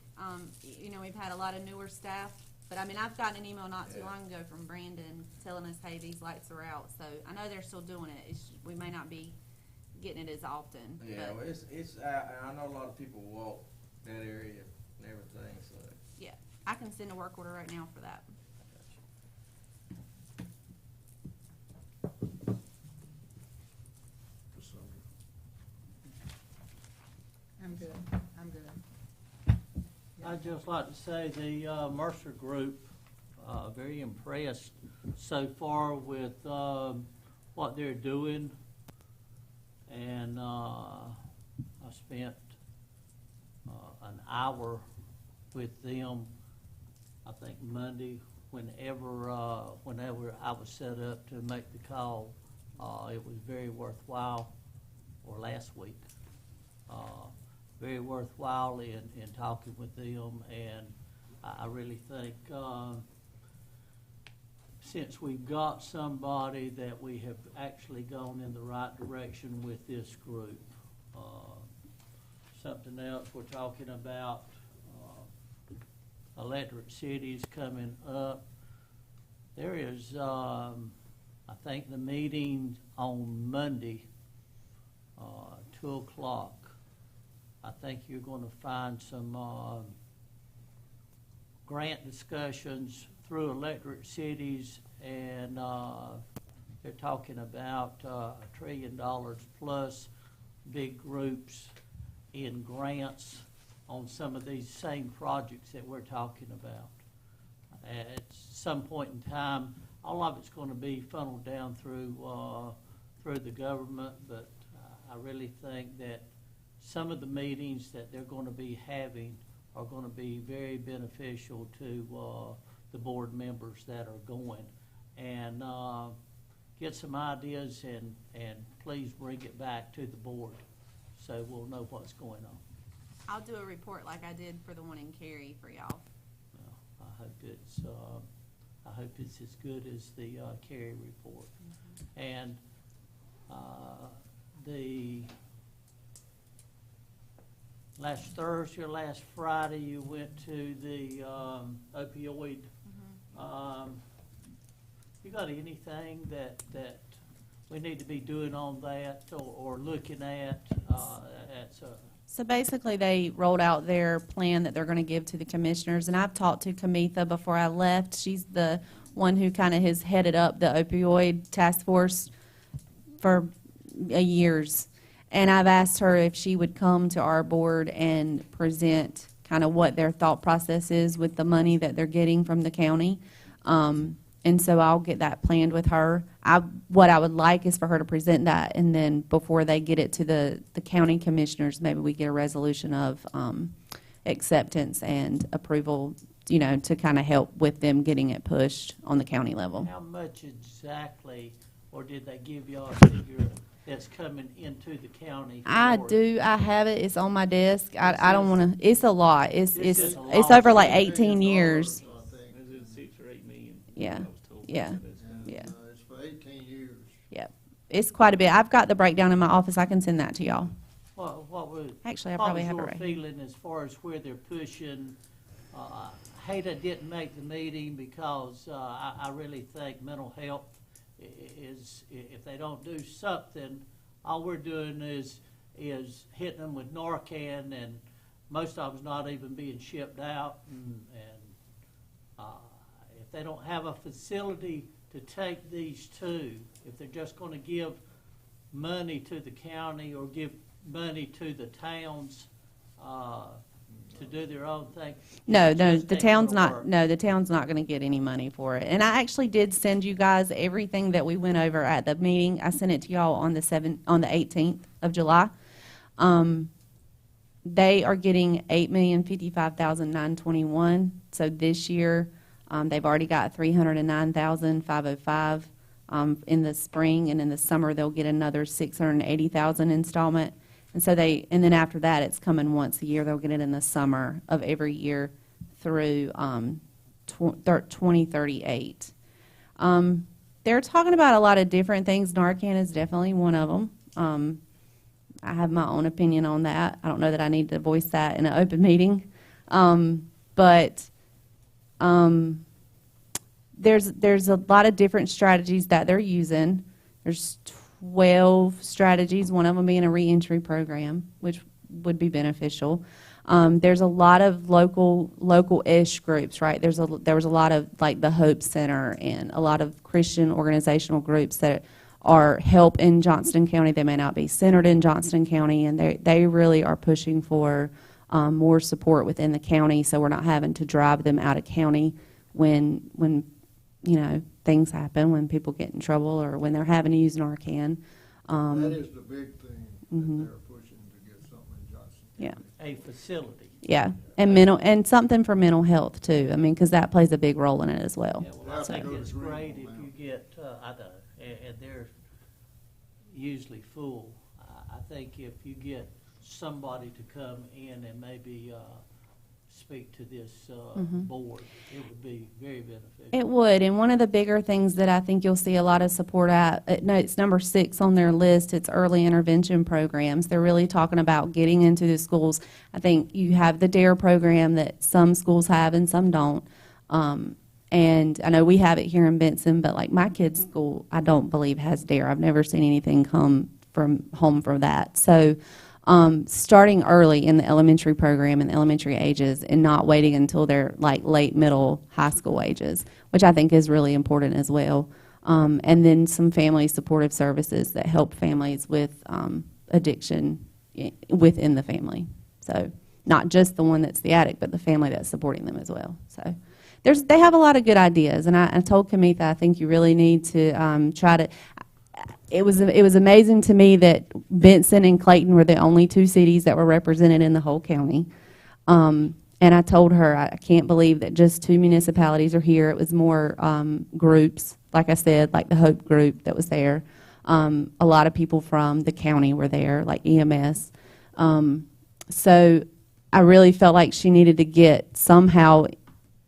you know, we've had a lot of newer staff, but I mean, I've gotten an email not too Yeah. long ago from Brandon telling us, hey, these lights are out, so I know they're still doing it, we may not be getting it as often. Yeah, but well, it's out, and I know a lot of people walk that area and everything, so. yeah, I can send a work order right now for that. I'm good, I'm good. I'd just like to say the Mercer Group, very impressed so far with what they're doing. And I spent an hour with them, I think Monday, whenever I was set up to make the call. It was very worthwhile, or last week. Very worthwhile in talking with them, and I really think since we've got somebody that we have actually gone in the right direction with this group. Something else we're talking about, electric cities coming up. There is, I think the meeting on Monday, 2 o'clock. I think you're going to find some grant discussions through electric cities, and they're talking about $1 trillion plus big groups in grants on some of these same projects that we're talking about. At some point in time, all of it's going to be funneled down through the government, but I really think that some of the meetings that they're going to be having are going to be very beneficial to the board members that are going. And get some ideas and please bring it back to the board so we'll know what's going on. I'll do a report like I did for the one in Cary for y'all. Well, I hope it's as good as the Cary report. And the last Thursday or last Friday, you went to the opioid. You got anything that we need to be doing on that or looking at? So basically, they rolled out their plan that they're going to give to the commissioners, and I've talked to Kamitha before I left. She's the one who kind of has headed up the opioid task force for years. And I've asked her if she would come to our board and present kind of what their thought process is with the money that they're getting from the county. And so I'll get that planned with her. What I would like is for her to present that, and then before they get it to the county commissioners, maybe we get a resolution of acceptance and approval you know, to kind of help with them getting it pushed on the county level. How much exactly, or did they give y'all a figure that's coming into the county? I for- do, I have it, it's on my desk. I don't wanna, it's a lot. This is a It's lot. over like 18 years. I think. Is it 6 or 8 million? Yeah, I was told. yeah. And, Yeah. it's for 18 years. It's quite a bit. I've got the breakdown in my office. I can send that to y'all. What was, Actually, I what probably was have it your right. feeling as far as where they're pushing? I hate I didn't make the meeting because I really think mental health is, if they don't do something, all we're doing is hitting them with Narcan, and most of them's not even being shipped out. And if they don't have a facility to take these to, if they're just going to give money to the county or give money to the towns to do their own thing. No, it no, just the ain't town's gonna not, work. no, the town's not gonna get any money for it. And I actually did send you guys everything that we went over at the meeting. I sent it to y'all on the 18th of July. They are getting $8,055,921. So this year, they've already got $309,505 in the spring, and in the summer they'll get another $680,000 installment. And so and then after that, it's coming once a year. They'll get it in the summer of every year through 2038. They're talking about a lot of different things. Narcan is definitely one of them. I have my own opinion on that. I don't know that I need to voice that in an open meeting. But there's a lot of different strategies that they're using. There's 12 strategies, one of them being a reentry program, which would be beneficial. There's a lot of local-ish groups, right? There was a lot of like the Hope Center and a lot of Christian organizational groups that are help in Johnston County. They may not be centered in Johnston County, and they really are pushing for more support within the county, so we're not having to drive them out of county when you know things happen, when people get in trouble or when they're having to use Narcan. That is the big thing Mhm. that they're pushing to get something in Johnson Yeah. County. A facility. Yeah, and something for mental health too. I mean, because that plays a big role in it as well. Yeah, well, I So- think it's Go to great Greenville if now. you get, and they're usually full. I think if you get somebody to come in and maybe speak to this board, it would be very beneficial. It would, and one of the bigger things that I think you'll see a lot of support at, no, it's number 6 on their list, it's early intervention programs. They're really talking about getting into the schools. I think you have the DARE program that some schools have and some don't. And I know we have it here in Benson, but like my kids' school, I don't believe has DARE. I've never seen anything come from home for that. So starting early in the elementary program and elementary ages and not waiting until they're like late middle high school ages, which I think is really important as well. And then some family supportive services that help families with addiction within the family. So not just the one that's the addict, but the family that's supporting them as well. So they have a lot of good ideas, and I told Kamitha, I think you really need to try to. It was amazing to me that Benson and Clayton were the only 2 cities that were represented in the whole county. And I told her I can't believe that just 2 municipalities are here. It was more groups, like I said, like the Hope group that was there. A lot of people from the county were there, like EMS. So I really felt like she needed to get somehow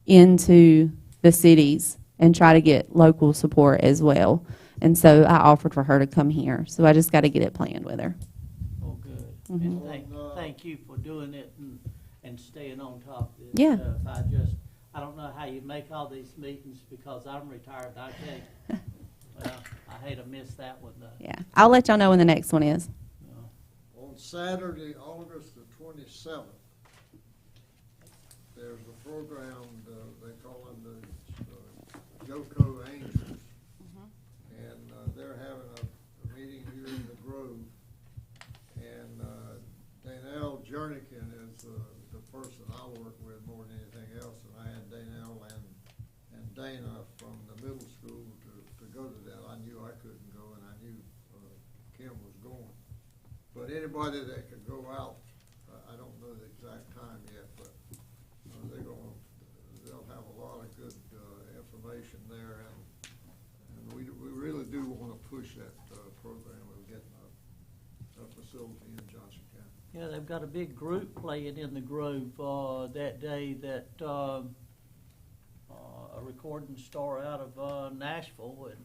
into the cities and try to get local support as well. And so I offered for her to come here. So I just got to get it planned with her. Oh, good. Mhm. And thank you for doing it and staying on top of this Yeah. stuff. I don't know how you make all these meetings because I'm retired. I can't. Well, I hate to miss that one though. Yeah. I'll let y'all know when the next one is. On Saturday, August the 27th, there's a program, they call them the Yoko Angels. And they're having a meeting here in the Grove. And Danelle Jernigan is the person I work with more than anything else. And I had Danelle and Dana from the middle school to go to that. I knew I couldn't go, and I knew Kim was going. But anybody that could go out, I don't know the exact time yet, but they're going to, Yeah, they've got a big group playing in the Grove that day that a recording star out of Nashville. And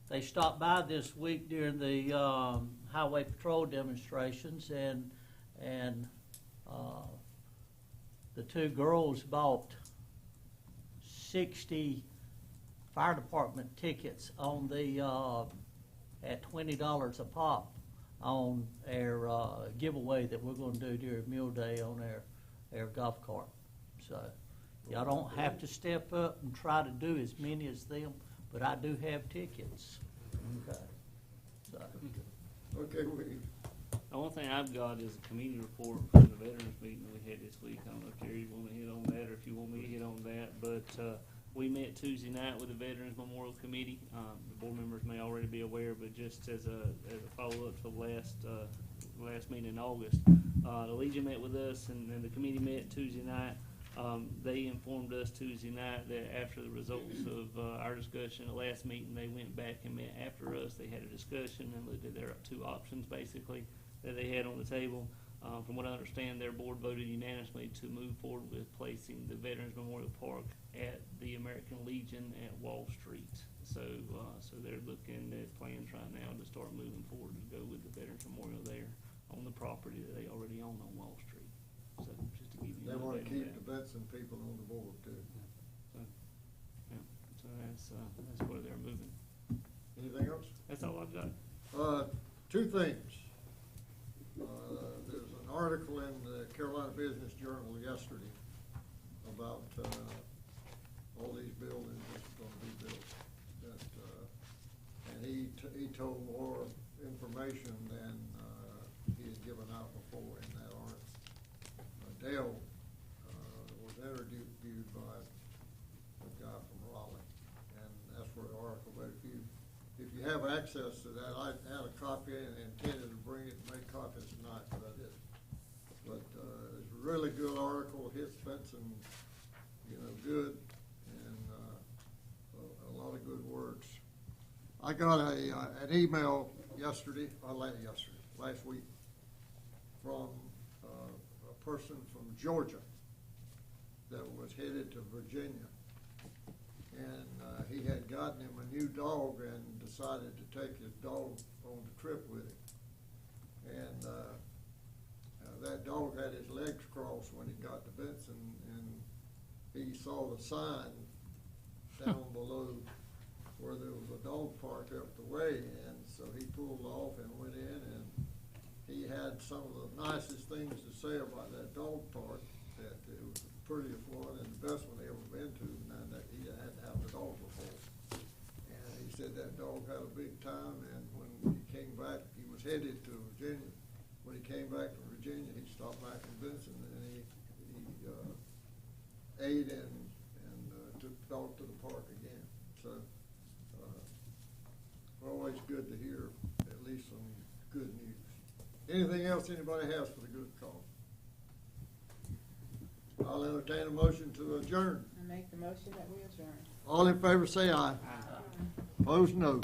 they stopped by this week during the highway patrol demonstrations, and the two girls bought 60 fire department tickets on the at $20 a pop on our giveaway that we're going to do during Meal Day on our golf cart. So y'all don't have to step up and try to do as many as them, but I do have tickets. Okay. So. Okay, we, The only thing I've got is a committee report from the veterans meeting we had this week. I don't know if Jerry, you want to hit on that or if you want me to hit on that, but we met Tuesday night with the Veterans Memorial Committee. The board members may already be aware, but just as a follow-up to the last meeting in August, the Legion met with us and the committee met Tuesday night. They informed us Tuesday night that after the results of our discussion at last meeting, they went back and met after us. They had a discussion and looked at their two options basically that they had on the table. From what I understand, their board voted unanimously to move forward with placing the Veterans Memorial Park at the American Legion at Wall Street. So they're looking at plans right now to start moving forward to go with the Veterans Memorial there on the property that they already own on Wall Street. So just to give you they an want to update on keep that. the Benson people on the board too. So that's where they're moving. Anything else? That's all I've got. Two things. There's an article in the Carolina Business Journal yesterday about all these buildings that's going to be built. And he told more information than he had given out before in that article. Dale was interviewed by a guy from Raleigh, and that's where the article. But if you have access to that, I had a copy and intended to bring it and make copies tonight, but I didn't. But it's a really good article, hits Benson, good, and a lot of good words. I got an email last week, from a person from Georgia that was headed to Virginia. And he had gotten him a new dog and decided to take his dog on the trip with him. And that dog had his legs crossed when he got to Benson, and he saw the sign down below where there was a dog park up the way, and so he pulled off and went in, and he had some of the nicest things to say about that dog park, that it was the prettiest one and the best one he ever been to, and that he had to have the dog before. And he said that dog had a big time, and when he came back, he was headed to Virginia. When he came back from Virginia, he stopped back in Benson, and he ate and took the dog to the park again. So always good to hear at least some good news. Anything else anybody has for the good cause? I'll entertain a motion to adjourn. I make the motion that we adjourn. All in favor say aye. Opposed, no.